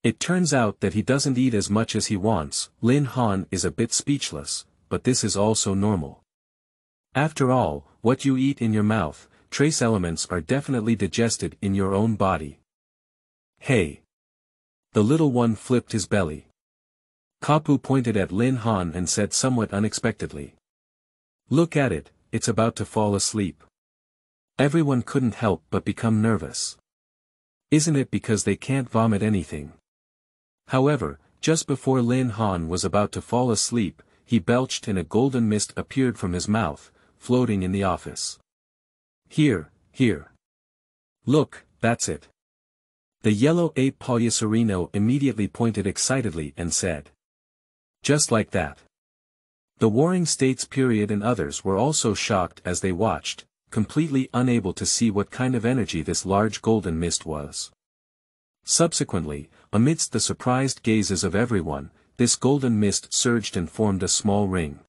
It turns out that he doesn't eat as much as he wants. Lin Han is a bit speechless, but this is also normal. After all, what you eat in your mouth, trace elements are definitely digested in your own body. Hey! The little one flipped his belly. Kapu pointed at Lin Han and said somewhat unexpectedly. Look at it, it's about to fall asleep. Everyone couldn't help but become nervous. Isn't it because they can't vomit anything? However, just before Lin Han was about to fall asleep, he belched and a golden mist appeared from his mouth, floating in the office. Here, here. Look, that's it. The yellow ape Polyacerino immediately pointed excitedly and said. Just like that. The Warring States period and others were also shocked as they watched, completely unable to see what kind of energy this large golden mist was. Subsequently, amidst the surprised gazes of everyone, this golden mist surged and formed a small ring.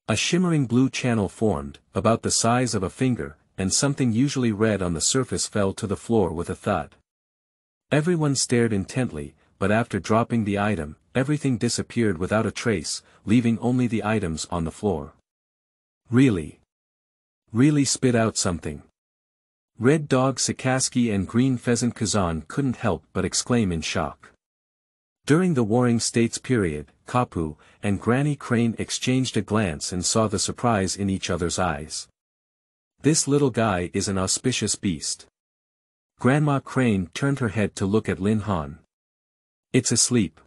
A shimmering blue channel formed, about the size of a finger, and something usually red on the surface fell to the floor with a thud. Everyone stared intently, but after dropping the item, everything disappeared without a trace, leaving only the items on the floor. Really? Really spit out something. Red Dog Sakaski and Green Pheasant Kazan couldn't help but exclaim in shock. During the Warring States period, Kapu and Granny Crane exchanged a glance and saw the surprise in each other's eyes. This little guy is an auspicious beast. Grandma Crane turned her head to look at Lin Han. It's asleep.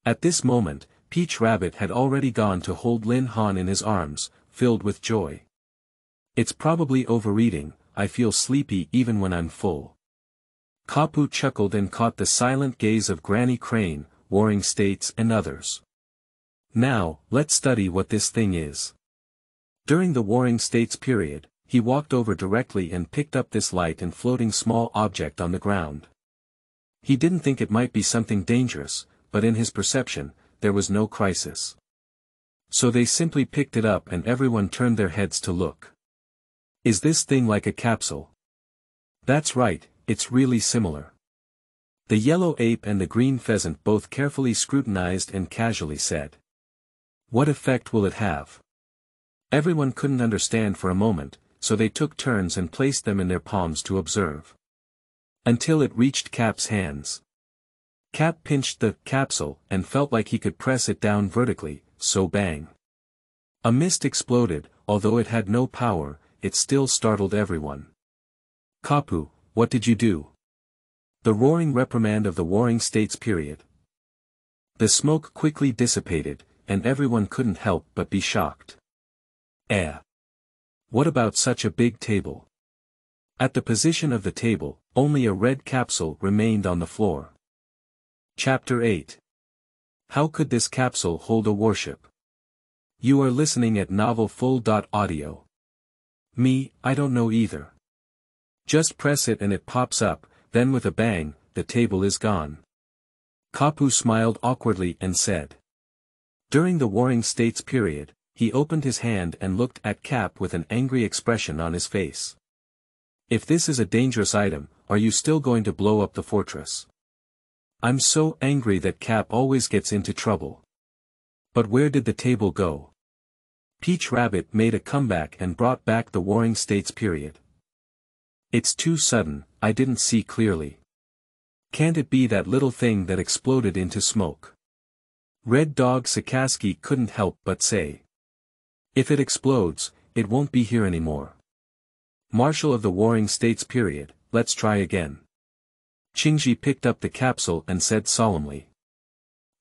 At this moment, Peach Rabbit had already gone to hold Lin Han in his arms, filled with joy. It's probably overeating, I feel sleepy even when I'm full. Kapu chuckled and caught the silent gaze of Granny Crane, Warring States and others. Now, let's study what this thing is. During the Warring States period, he walked over directly and picked up this light and floating small object on the ground. He didn't think it might be something dangerous, but in his perception, there was no crisis. So they simply picked it up and everyone turned their heads to look. Is this thing like a capsule? That's right, it's really similar. The yellow ape and the green pheasant both carefully scrutinized and casually said. What effect will it have? Everyone couldn't understand for a moment, so they took turns and placed them in their palms to observe. Until it reached Cap's hands. Cap pinched the capsule and felt like he could press it down vertically, so bang. A mist exploded, although it had no power, it still startled everyone. Kapu, what did you do? The roaring reprimand of the Warring States period. The smoke quickly dissipated, and everyone couldn't help but be shocked. What about such a big table? At the position of the table, only a red capsule remained on the floor. Chapter 8. How could this capsule hold a warship? You are listening at novelfull.audio. Me, I don't know either. Just press it and it pops up, then with a bang, the table is gone. Kapu smiled awkwardly and said. During the Warring States period, he opened his hand and looked at Cap with an angry expression on his face. If this is a dangerous item, are you still going to blow up the fortress? I'm so angry that Cap always gets into trouble. But where did the table go? Peach Rabbit made a comeback and brought back the Warring States period. It's too sudden, I didn't see clearly. Can't it be that little thing that exploded into smoke? Red Dog Sakaski couldn't help but say. If it explodes, it won't be here anymore. Marshal of the Warring States period, let's try again. Qingji picked up the capsule and said solemnly.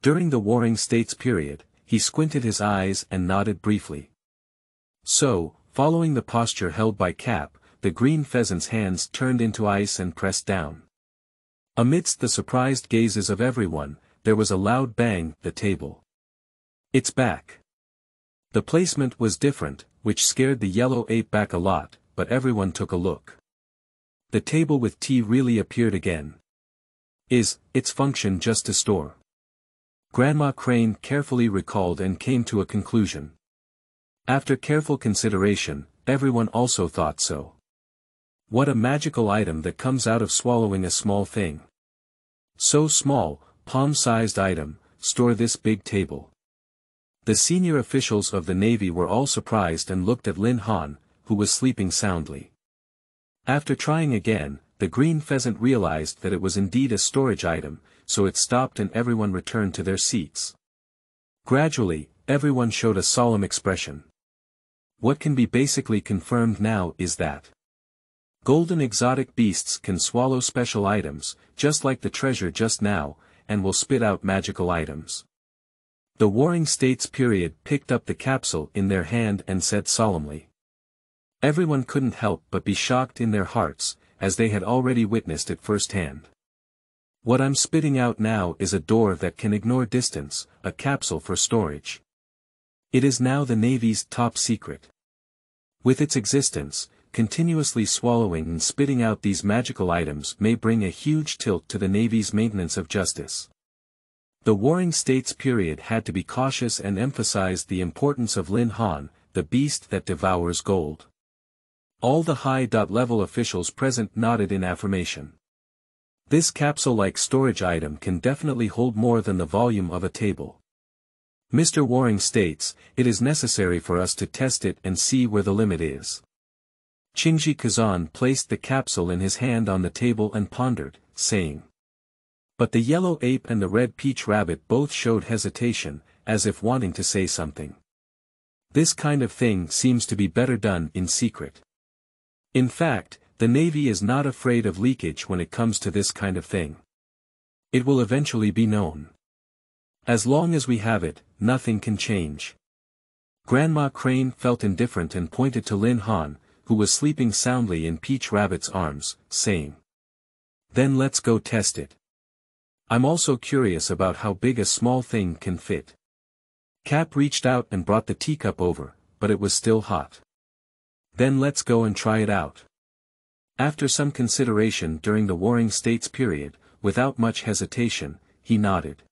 During the Warring States period, he squinted his eyes and nodded briefly. So, following the posture held by Cap, the green pheasant's hands turned into ice and pressed down. Amidst the surprised gazes of everyone, there was a loud bang, the table. It's back. The placement was different, which scared the yellow ape back a lot, but everyone took a look. The table with tea really appeared again. Is its function just to store? Grandma Crane carefully recalled and came to a conclusion. After careful consideration, everyone also thought so. What a magical item that comes out of swallowing a small thing. So small, palm-sized item, store this big table. The senior officials of the Navy were all surprised and looked at Lin Han, who was sleeping soundly. After trying again, the green pheasant realized that it was indeed a storage item, so it stopped and everyone returned to their seats. Gradually, everyone showed a solemn expression. What can be basically confirmed now is that golden exotic beasts can swallow special items, just like the treasure just now, and will spit out magical items. The Warring States period picked up the capsule in their hand and said solemnly. Everyone couldn't help but be shocked in their hearts, as they had already witnessed it firsthand. What I'm spitting out now is a door that can ignore distance, a capsule for storage. It is now the Navy's top secret. With its existence, continuously swallowing and spitting out these magical items may bring a huge tilt to the Navy's maintenance of justice. The Warring States period had to be cautious and emphasized the importance of Lin Han, the beast that devours gold. All the high-level officials present nodded in affirmation. This capsule-like storage item can definitely hold more than the volume of a table. Mr. Warring states, it is necessary for us to test it and see where the limit is. Qingji Kazan placed the capsule in his hand on the table and pondered, saying. But the yellow ape and the red peach rabbit both showed hesitation, as if wanting to say something. This kind of thing seems to be better done in secret. In fact, the Navy is not afraid of leakage when it comes to this kind of thing. It will eventually be known. As long as we have it, nothing can change. Grandma Crane felt indifferent and pointed to Lin Han, who was sleeping soundly in Peach Rabbit's arms, saying. Then let's go test it. I'm also curious about how big a small thing can fit. Cap reached out and brought the teacup over, but it was still hot. Then let's go and try it out. After some consideration during the Warring States period, without much hesitation, he nodded.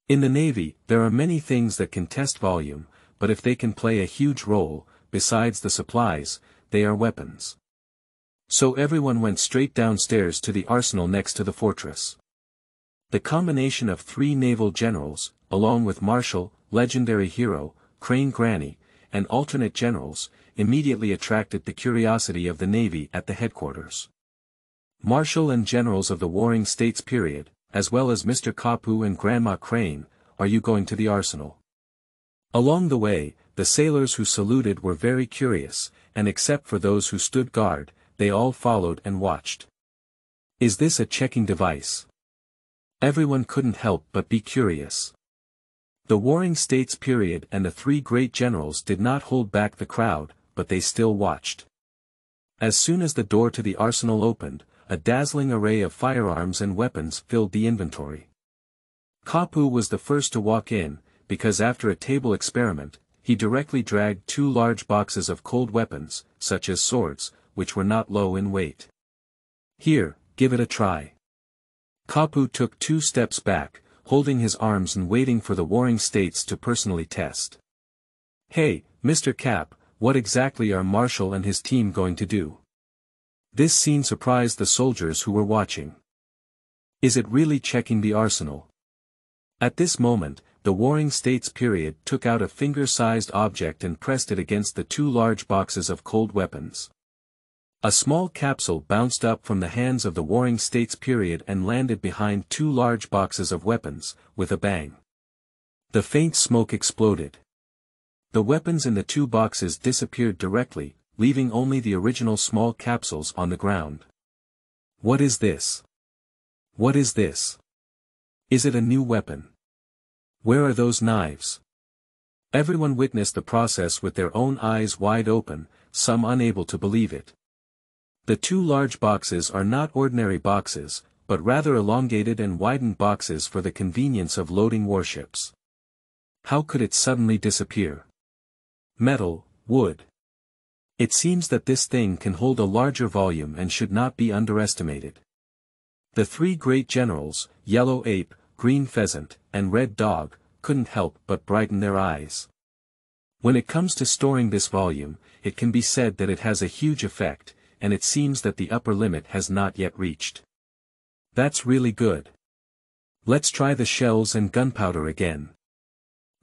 In the Navy, there are many things that can test volume, but if they can play a huge role, besides the supplies, they are weapons. So everyone went straight downstairs to the arsenal next to the fortress. The combination of 3 naval generals, along with Marshal, legendary hero, Crane Granny, and alternate generals, immediately attracted the curiosity of the Navy at the headquarters. Marshal and generals of the Warring States period, as well as Mr. Kapu and Grandma Crane, are you going to the arsenal? Along the way, the sailors who saluted were very curious, and except for those who stood guard, they all followed and watched. Is this a checking device? Everyone couldn't help but be curious. The Warring States period and the 3 great generals did not hold back the crowd, but they still watched. As soon as the door to the arsenal opened, a dazzling array of firearms and weapons filled the inventory. Kapu was the first to walk in, because after a table experiment, he directly dragged 2 large boxes of cold weapons, such as swords, which were not low in weight. Here, give it a try. Kapu took 2 steps back, holding his arms and waiting for the Warring States to personally test. Hey, Mr. Cap, what exactly are Marshall and his team going to do? This scene surprised the soldiers who were watching. Is it really checking the arsenal? At this moment, the Warring States period took out a finger-sized object and pressed it against the 2 large boxes of cold weapons. A small capsule bounced up from the hands of the Warring States period and landed behind 2 large boxes of weapons, with a bang. The faint smoke exploded. The weapons in the 2 boxes disappeared directly, leaving only the original small capsules on the ground. What is this? What is this? Is it a new weapon? Where are those knives? Everyone witnessed the process with their own eyes wide open, some unable to believe it. The 2 large boxes are not ordinary boxes, but rather elongated and widened boxes for the convenience of loading warships. How could it suddenly disappear? Metal, wood. It seems that this thing can hold a larger volume and should not be underestimated. The 3 great generals, Yellow Ape, Green Pheasant, and Red Dog, couldn't help but brighten their eyes. When it comes to storing this volume, it can be said that it has a huge effect, and it seems that the upper limit has not yet reached. That's really good. Let's try the shells and gunpowder again.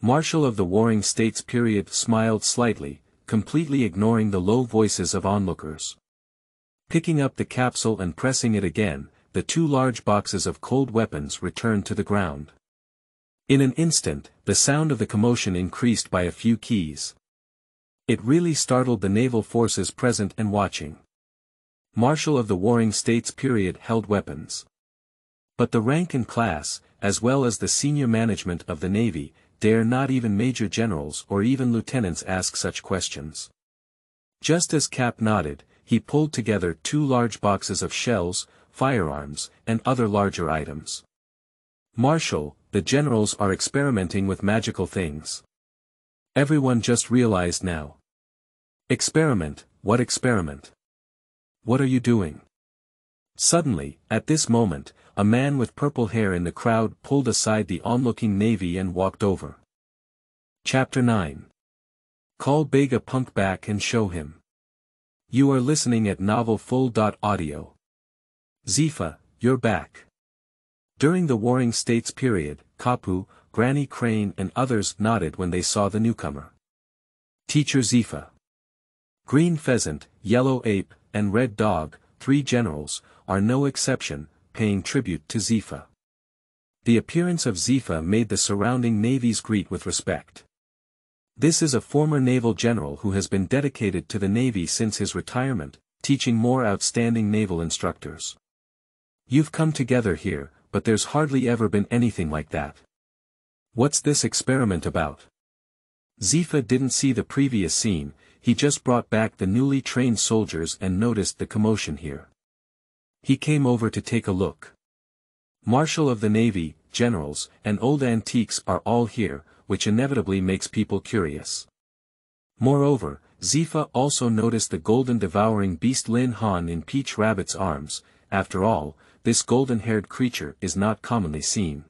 Marshal of the Warring States period smiled slightly, completely ignoring the low voices of onlookers. Picking up the capsule and pressing it again, the 2 large boxes of cold weapons returned to the ground. In an instant, the sound of the commotion increased by a few keys. It really startled the naval forces present and watching. Marshal of the Warring States period held weapons. But the rank and class, as well as the senior management of the Navy, dare not even major generals or even lieutenants ask such questions. Just as Cap nodded, he pulled together 2 large boxes of shells, firearms, and other larger items. Marshal, the generals are experimenting with magical things. Everyone just realized now. Experiment, what experiment? What are you doing? Suddenly, at this moment, a man with purple hair in the crowd pulled aside the onlooking navy and walked over. Chapter 9. Call Bega Punk back and show him. You are listening at Novel Full.audio. Zifa, you're back. During the Warring States period, Kapu, Granny Crane and others nodded when they saw the newcomer. Teacher Zifa. Green Pheasant, Yellow Ape, and Red Dog, 3 generals, are no exception, paying tribute to Zifa. The appearance of Zifa made the surrounding navies greet with respect. This is a former naval general who has been dedicated to the Navy since his retirement, teaching more outstanding naval instructors. You've come together here, but there's hardly ever been anything like that. What's this experiment about? Zifa didn't see the previous scene, he just brought back the newly trained soldiers and noticed the commotion here. He came over to take a look. Marshal of the Navy, generals, and old antiques are all here, which inevitably makes people curious. Moreover, Zifa also noticed the golden devouring beast Lin Han in Peach Rabbit's arms. After all, this golden-haired creature is not commonly seen.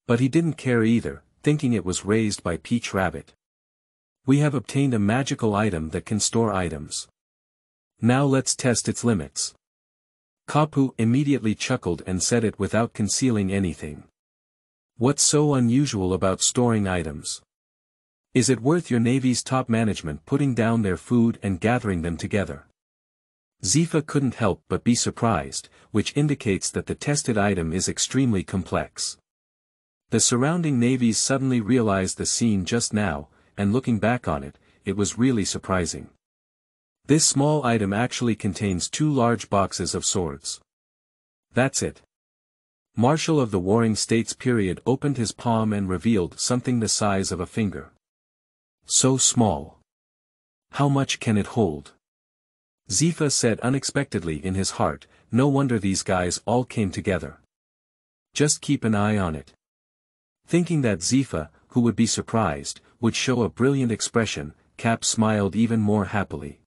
But he didn't care either, thinking it was raised by Peach Rabbit. We have obtained a magical item that can store items. Now let's test its limits. Kapu immediately chuckled and said it without concealing anything. What's so unusual about storing items? Is it worth your Navy's top management putting down their food and gathering them together? Zifa couldn't help but be surprised, which indicates that the tested item is extremely complex. The surrounding navies suddenly realized the scene just now, and looking back on it, it was really surprising. This small item actually contains 2 large boxes of swords. That's it. Marshal of the Warring States period opened his palm and revealed something the size of a finger. So small. How much can it hold? Zifa said unexpectedly in his heart, no wonder these guys all came together. Just keep an eye on it. Thinking that Zifa, who would be surprised, would show a brilliant expression, Cap smiled even more happily.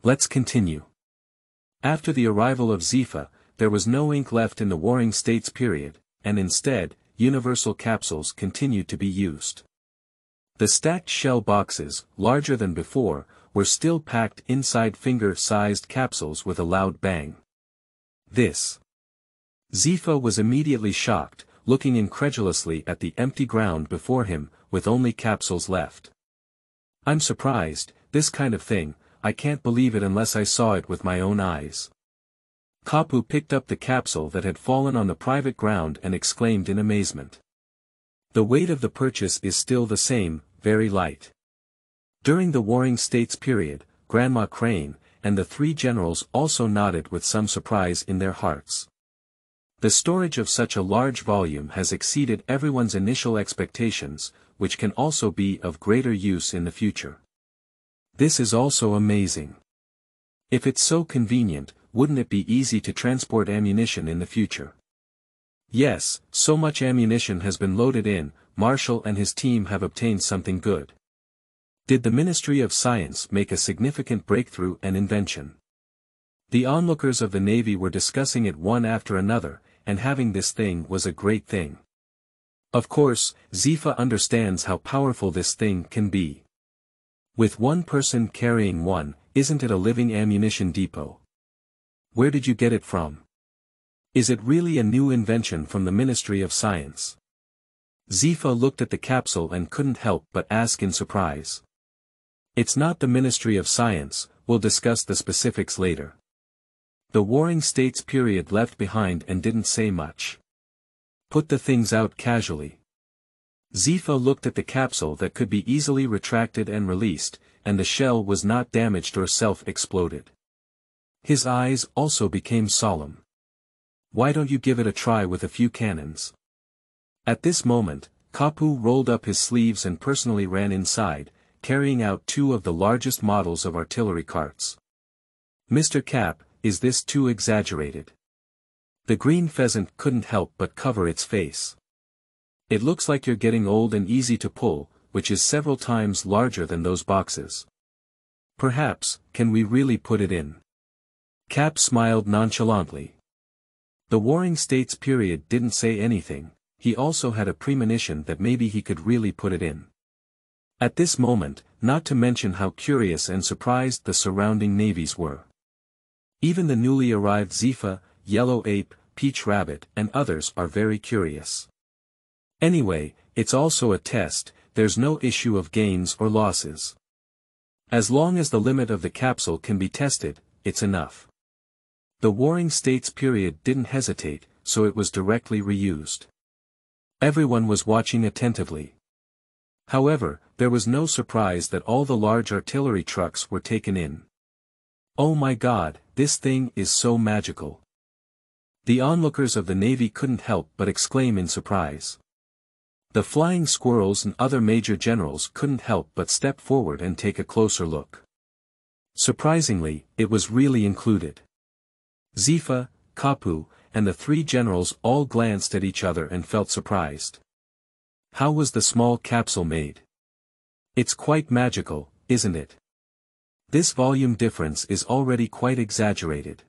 Let's continue. After the arrival of Zifa, there was no ink left in the Warring States period, and instead, universal capsules continued to be used. The stacked shell boxes, larger than before, were still packed inside finger-sized capsules with a loud bang. This. Zifa was immediately shocked, looking incredulously at the empty ground before him, with only capsules left. I'm surprised, this kind of thing, I can't believe it unless I saw it with my own eyes. Kapu picked up the capsule that had fallen on the private ground and exclaimed in amazement. The weight of the purchase is still the same, very light. During the Warring States period, Grandma Crane, and the 3 generals also nodded with some surprise in their hearts. The storage of such a large volume has exceeded everyone's initial expectations, which can also be of greater use in the future. This is also amazing. If it's so convenient, wouldn't it be easy to transport ammunition in the future? Yes, so much ammunition has been loaded in, Marshall and his team have obtained something good. Did the Ministry of Science make a significant breakthrough and invention? The onlookers of the Navy were discussing it one after another, and having this thing was a great thing. Of course, Zifa understands how powerful this thing can be. With one person carrying one, isn't it a living ammunition depot? Where did you get it from? Is it really a new invention from the Ministry of Science? Zifa looked at the capsule and couldn't help but ask in surprise. It's not the Ministry of Science, we'll discuss the specifics later. The Warring States period left behind and didn't say much. Put the things out casually. Zifa looked at the capsule that could be easily retracted and released, and the shell was not damaged or self-exploded. His eyes also became solemn. Why don't you give it a try with a few cannons? At this moment, Kapu rolled up his sleeves and personally ran inside, carrying out 2 of the largest models of artillery carts. Mr. Cap, is this too exaggerated? The green pheasant couldn't help but cover its face. It looks like you're getting old and easy to pull, which is several times larger than those boxes. Perhaps, can we really put it in? Cap smiled nonchalantly. The Warring States period didn't say anything, he also had a premonition that maybe he could really put it in. At this moment, not to mention how curious and surprised the surrounding navies were. Even the newly arrived Zifa, Yellow Ape, Peach Rabbit and others are very curious. Anyway, it's also a test, there's no issue of gains or losses. As long as the limit of the capsule can be tested, it's enough. The Warring States period didn't hesitate, so it was directly reused. Everyone was watching attentively. However, there was no surprise that all the large artillery trucks were taken in. Oh my god, this thing is so magical. The onlookers of the Navy couldn't help but exclaim in surprise. The Flying Squirrels and other major generals couldn't help but step forward and take a closer look. Surprisingly, it was really included. Zifa, Kapu, and the three generals all glanced at each other and felt surprised. How was the small capsule made? It's quite magical, isn't it? This volume difference is already quite exaggerated.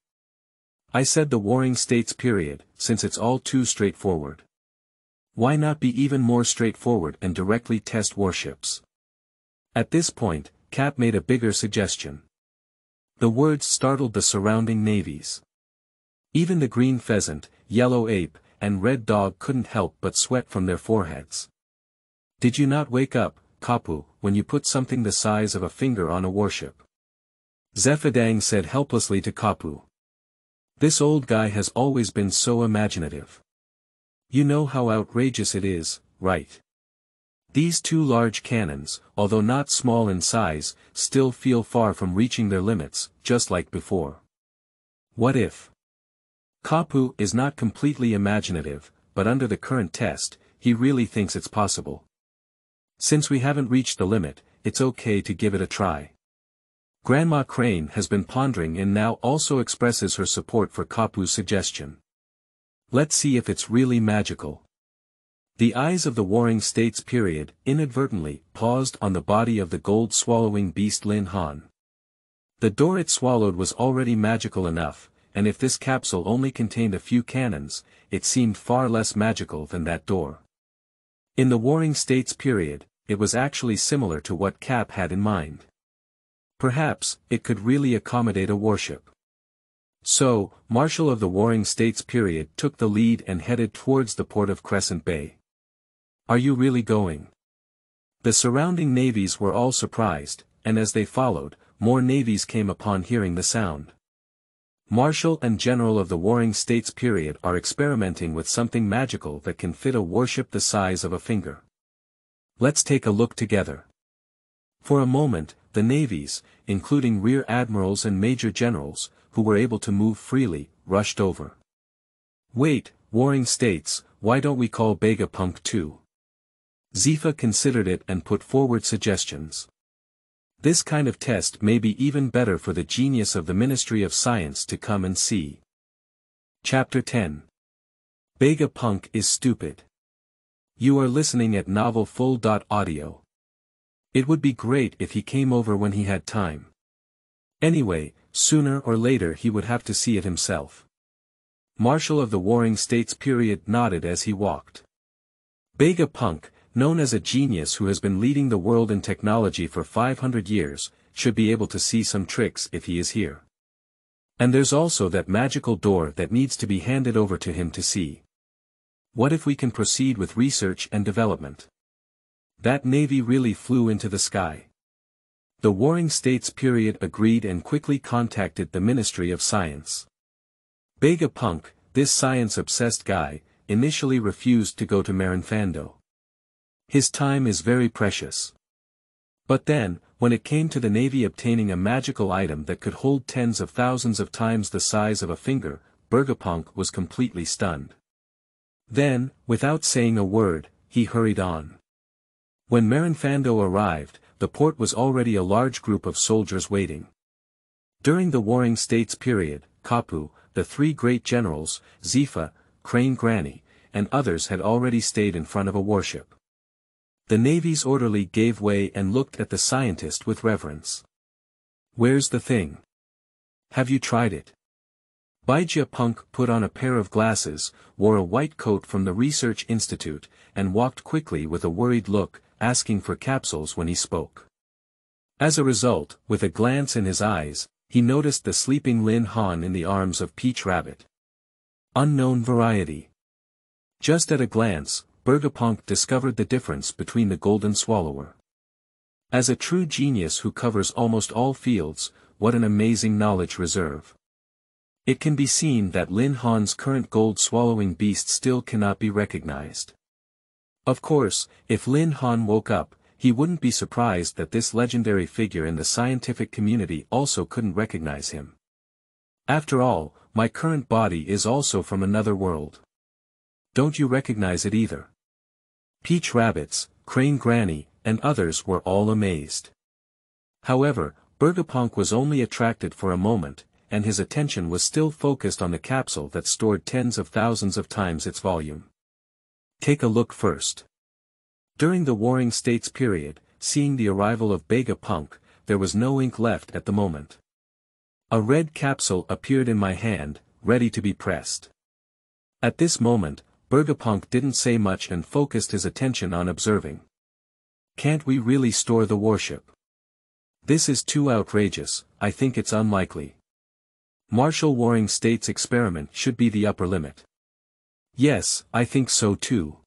I said the Warring States period, since it's all too straightforward. Why not be even more straightforward and directly test warships? At this point, Cap made a bigger suggestion. The words startled the surrounding navies. Even the Green Pheasant, Yellow Ape, and Red Dog couldn't help but sweat from their foreheads. Did you not wake up, Kapu, when you put something the size of a finger on a warship? Zephadang said helplessly to Kapu. This old guy has always been so imaginative. You know how outrageous it is, right? These two large cannons, although not small in size, still feel far from reaching their limits, just like before. What if? Kapu is not completely imaginative, but under the current test, he really thinks it's possible. Since we haven't reached the limit, it's okay to give it a try. Grandma Crane has been pondering and now also expresses her support for Kapu's suggestion. Let's see if it's really magical. The eyes of the Warring States period inadvertently paused on the body of the gold-swallowing beast Lin Han. The door it swallowed was already magical enough, and if this capsule only contained a few cannons, it seemed far less magical than that door. In the Warring States period, it was actually similar to what Cap had in mind. Perhaps, it could really accommodate a warship. So, Marshal of the Warring States period took the lead and headed towards the port of Crescent Bay. Are you really going? The surrounding navies were all surprised, and as they followed, more navies came upon hearing the sound. Marshal and General of the Warring States period are experimenting with something magical that can fit a warship the size of a finger. Let's take a look together. For a moment, the navies, including rear admirals and major generals, who were able to move freely, rushed over. Wait, Warring States, why don't we call Bega Punk too? Zifa considered it and put forward suggestions. This kind of test may be even better for the genius of the Ministry of Science to come and see. Chapter 10. Bega Punk is stupid. You are listening at novelfull.audio. It would be great if he came over when he had time. Anyway, sooner or later he would have to see it himself. Marshal of the Warring States period nodded as he walked. Bega Punk, known as a genius who has been leading the world in technology for 500 years, should be able to see some tricks if he is here. And there's also that magical door that needs to be handed over to him to see. What if we can proceed with research and development? That navy really flew into the sky. The Warring States period agreed and quickly contacted the Ministry of Science. Bega Punk, this science-obsessed guy, initially refused to go to Marinfando. His time is very precious. But then, when it came to the Navy obtaining a magical item that could hold tens of thousands of times the size of a finger, Bega Punk was completely stunned. Then, without saying a word, he hurried on. When Marinfando arrived, the port was already a large group of soldiers waiting. During the Warring States period, Kapu, the three great generals, Zifa, Crane Granny, and others had already stayed in front of a warship. The Navy's orderly gave way and looked at the scientist with reverence. Where's the thing? Have you tried it? Bega Punk put on a pair of glasses, wore a white coat from the research institute, and walked quickly with a worried look, asking for capsules when he spoke. As a result, with a glance in his eyes, he noticed the sleeping Lin Han in the arms of Peach Rabbit. Unknown variety. Just at a glance, Bega Punk discovered the difference between the golden swallower. As a true genius who covers almost all fields, what an amazing knowledge reserve. It can be seen that Lin Han's current gold-swallowing beast still cannot be recognized. Of course, if Lin Han woke up, he wouldn't be surprised that this legendary figure in the scientific community also couldn't recognize him. After all, my current body is also from another world. Don't you recognize it either? Peach Rabbits, Crane Granny, and others were all amazed. However, Bega Punk was only attracted for a moment, and his attention was still focused on the capsule that stored tens of thousands of times its volume. Take a look first. During the Warring States period, seeing the arrival of Bega Punk, there was no ink left at the moment. A red capsule appeared in my hand, ready to be pressed. At this moment, Bega Punk didn't say much and focused his attention on observing. Can't we really store the warship? This is too outrageous, I think it's unlikely. Martial Warring States experiment should be the upper limit. Yes, I think so too.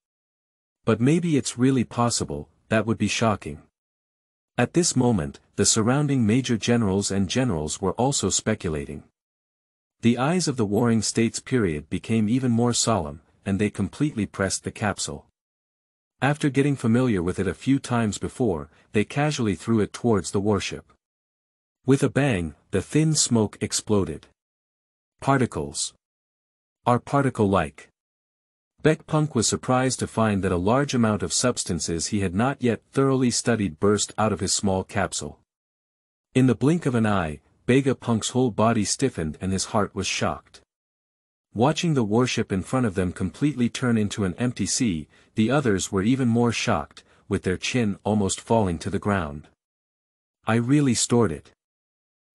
But maybe it's really possible, that would be shocking. At this moment, the surrounding major generals and generals were also speculating. The eyes of the Warring States period became even more solemn, and they completely pressed the capsule. After getting familiar with it a few times before, they casually threw it towards the warship. With a bang, the thin smoke exploded. Particles. Are particle-like. Bega Punk was surprised to find that a large amount of substances he had not yet thoroughly studied burst out of his small capsule. In the blink of an eye, Bega Punk's whole body stiffened and his heart was shocked. Watching the warship in front of them completely turn into an empty sea, the others were even more shocked, with their chin almost falling to the ground. I really stored it.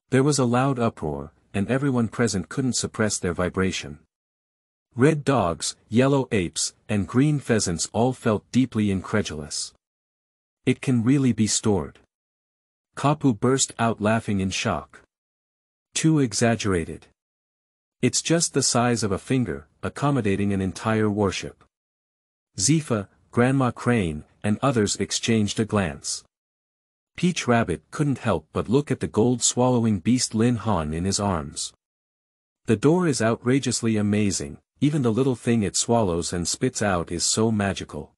There was a loud uproar, and everyone present couldn't suppress their vibration. Red dogs, yellow apes, and green pheasants all felt deeply incredulous. It can really be stored. Kapu burst out laughing in shock. Too exaggerated. It's just the size of a finger, accommodating an entire warship. Zifa, Grandma Crane, and others exchanged a glance. Peach Rabbit couldn't help but look at the gold-swallowing beast Lin Han in his arms. The door is outrageously amazing, even the little thing it swallows and spits out is so magical.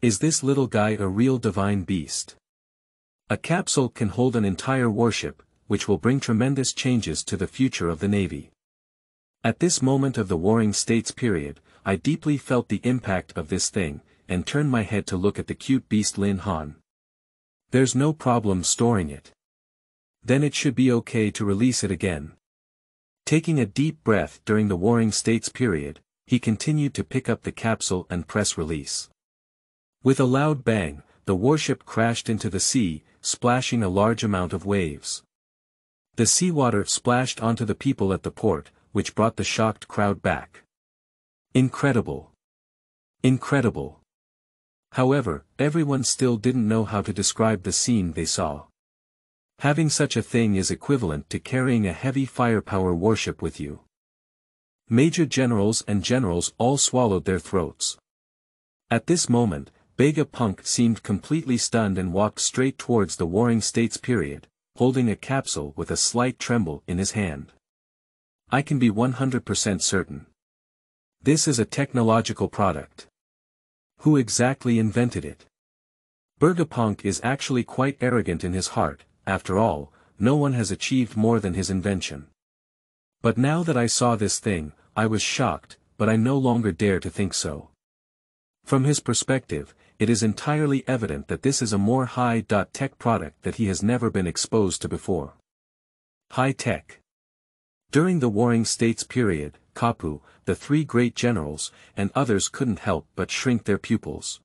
Is this little guy a real divine beast? A capsule can hold an entire warship, which will bring tremendous changes to the future of the Navy. At this moment of the Warring States period, I deeply felt the impact of this thing, and turned my head to look at the cute beast Lin Han. There's no problem storing it. Then it should be okay to release it again. Taking a deep breath during the Warring States period, he continued to pick up the capsule and press release. With a loud bang, the warship crashed into the sea, splashing a large amount of waves. The seawater splashed onto the people at the port, which brought the shocked crowd back. Incredible. Incredible. However, everyone still didn't know how to describe the scene they saw. Having such a thing is equivalent to carrying a heavy firepower warship with you. Major generals and generals all swallowed their throats. At this moment, Bega Punk seemed completely stunned and walked straight towards the Warring States period, holding a capsule with a slight tremble in his hand. I can be 100% certain. This is a technological product. Who exactly invented it? Bega Punk is actually quite arrogant in his heart. After all, no one has achieved more than his invention. But now that I saw this thing, I was shocked, but I no longer dare to think so. From his perspective, it is entirely evident that this is a more high-tech product that he has never been exposed to before. High-tech. During the Warring States period, Kapu, the three great generals, and others couldn't help but shrink their pupils.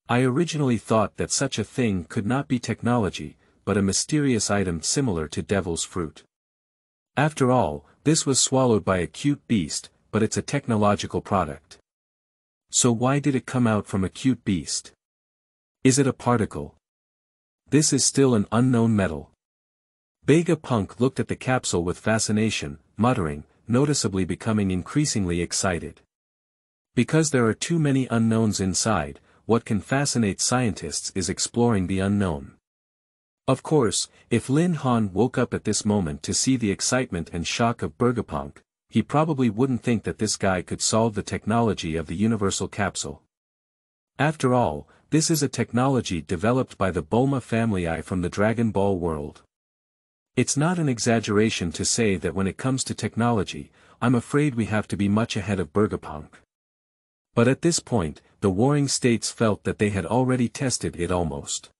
I originally thought that such a thing could not be technology, but a mysterious item similar to devil's fruit. After all, this was swallowed by a cute beast, but it's a technological product. So why did it come out from a cute beast? Is it a particle? This is still an unknown metal. Bega Punk looked at the capsule with fascination, muttering, noticeably becoming increasingly excited. Because there are too many unknowns inside, what can fascinate scientists is exploring the unknown. Of course, if Lin Han woke up at this moment to see the excitement and shock of Bega Punk, he probably wouldn't think that this guy could solve the technology of the universal capsule. After all, this is a technology developed by the Bulma family from the Dragon Ball world. It's not an exaggeration to say that when it comes to technology, I'm afraid we have to be much ahead of Bega Punk. But at this point, the warring states felt that they had already tested it almost.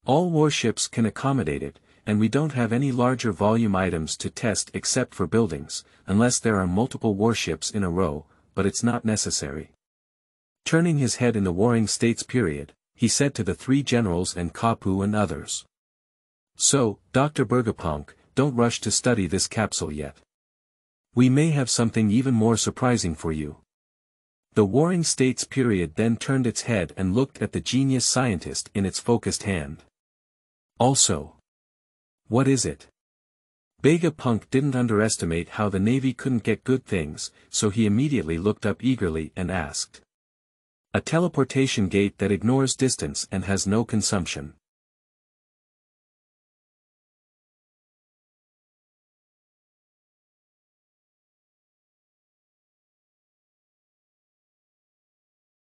All warships can accommodate it, and we don't have any larger volume items to test except for buildings, unless there are multiple warships in a row, but it's not necessary. Turning his head in the warring states period, he said to the three generals and Kapu and others. So, Dr. Bega Punk, don't rush to study this capsule yet. We may have something even more surprising for you. The warring states period then turned its head and looked at the genius scientist in its focused hand. Also, what is it? Bega Punk didn't underestimate how the Navy couldn't get good things, so he immediately looked up eagerly and asked. A teleportation gate that ignores distance and has no consumption.